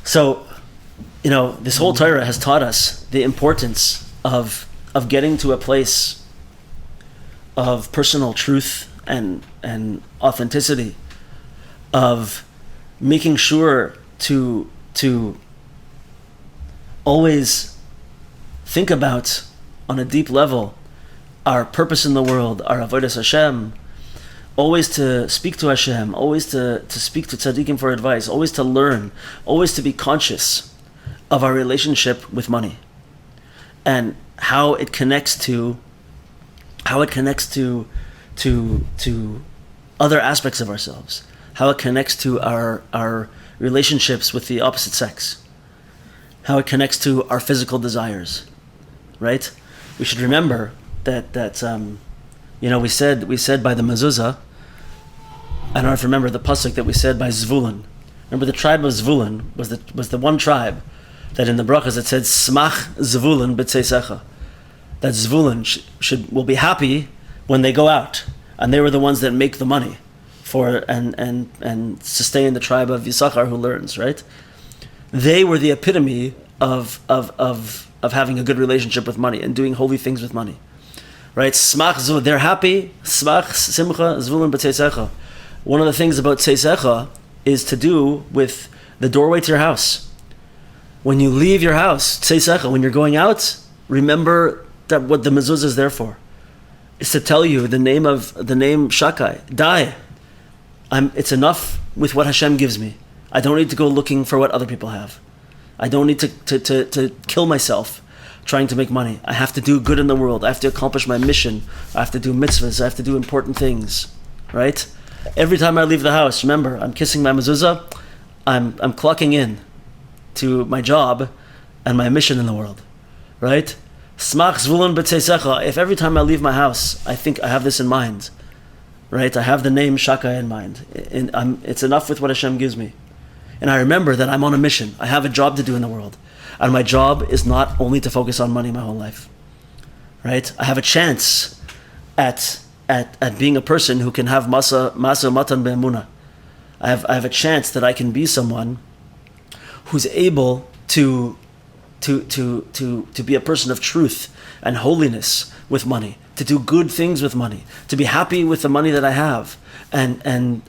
S1: So, this whole Torah has taught us the importance of getting to a place of personal truth and authenticity, of making sure to always think about, on a deep level, our purpose in the world, our avodas Hashem, always to speak to Hashem, always to speak to tzaddikim for advice, always to learn, always to be conscious of our relationship with money and how it connects to other aspects of ourselves, how it connects to our relationships with the opposite sex, how it connects to our physical desires, right? We should remember that we said by the mezuzah. I don't know if you remember the pasuk that we said by Zvulun. Remember, the tribe of Zvulun was the one tribe that in the brachas it said Smach Zvulun b'tzeisecha, that Zvulun will be happy when they go out, and they were the ones that make the money for and sustain the tribe of Yisachar who learns, right? They were the epitome of having a good relationship with money and doing holy things with money, right? Smach Zvulun, they're happy. Smach Simcha Zvulun b'tzeisecha. One of the things about tzeisecha is to do with the doorway to your house. When you leave your house, tzeisecha, when you're going out, remember that what the mezuzah is there for. It's to tell you the name Shakai. Die. It's enough with what Hashem gives me. I don't need to go looking for what other people have. I don't need to kill myself trying to make money. I have to do good in the world. I have to accomplish my mission. I have to do mitzvahs. I have to do important things, right? Every time I leave the house, remember, I'm kissing my mezuzah. I'm clocking in to my job and my mission in the world, right? Smach Zvulun b'tzeisecha. If every time I leave my house, I think I have this in mind, right? I have the name Shakai in mind. It's enough with what Hashem gives me. And I remember that I'm on a mission. I have a job to do in the world. And my job is not only to focus on money my whole life, right? I have a chance at being a person who can have masa matan be'emunah. I have a chance that I can be someone who's able to be a person of truth and holiness with money, to do good things with money, to be happy with the money that I have, and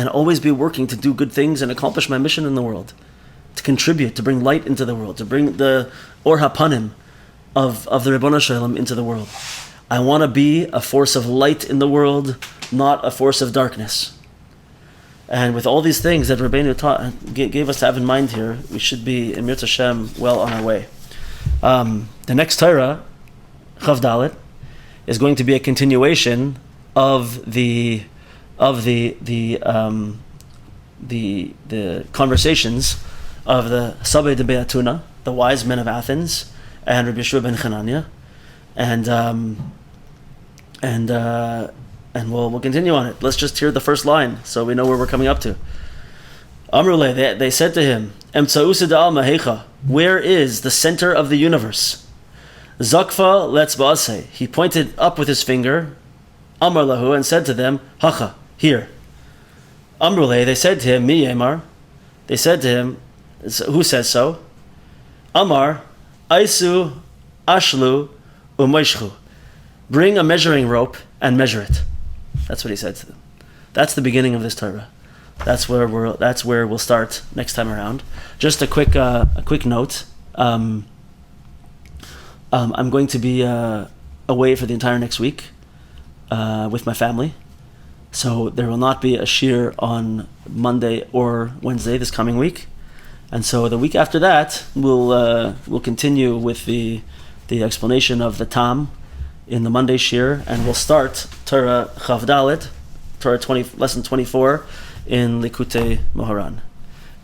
S1: always be working to do good things and accomplish my mission in the world, to contribute, to bring light into the world, to bring the or hapanim of the Ribono Shel Olam into the world. I want to be a force of light in the world, not a force of darkness. And with all these things that Rabbeinu gave us to have in mind here, we should be, in Mirz Hashem, well on our way. The next Torah, Chav Dalet, is going to be a continuation of the conversations of the Sabei de Beatuna, the wise men of Athens, and Rabbi Yeshua ben Chananya, and we'll continue on it. Let's just hear the first line so we know where we're coming up to. Amruleh, they said to him, Emtsa'usa da'al mahecha, where is the center of the universe? Zakfa let's ba'aseh, he pointed up with his finger, Amar lahu, and said to them, Hacha, here. Amruleh, they said to him, Mi Yemar, they said to him, who says so? Amar, Aisu, Ashlu, Umoishchu, bring a measuring rope and measure it. That's what he said to them. That's the beginning of this Torah. That's where we'll start next time around. Just a quick note. I'm going to be away for the entire next week with my family, so there will not be a shiur on Monday or Wednesday this coming week, and so the week after that we'll continue with the explanation of the Tam in the Monday shiur, and we'll start Torah Chav Dalet, Torah 20, lesson 24 in Likutei Moharan.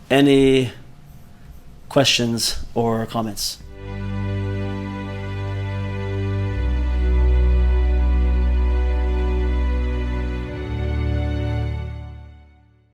S1: Any questions or comments?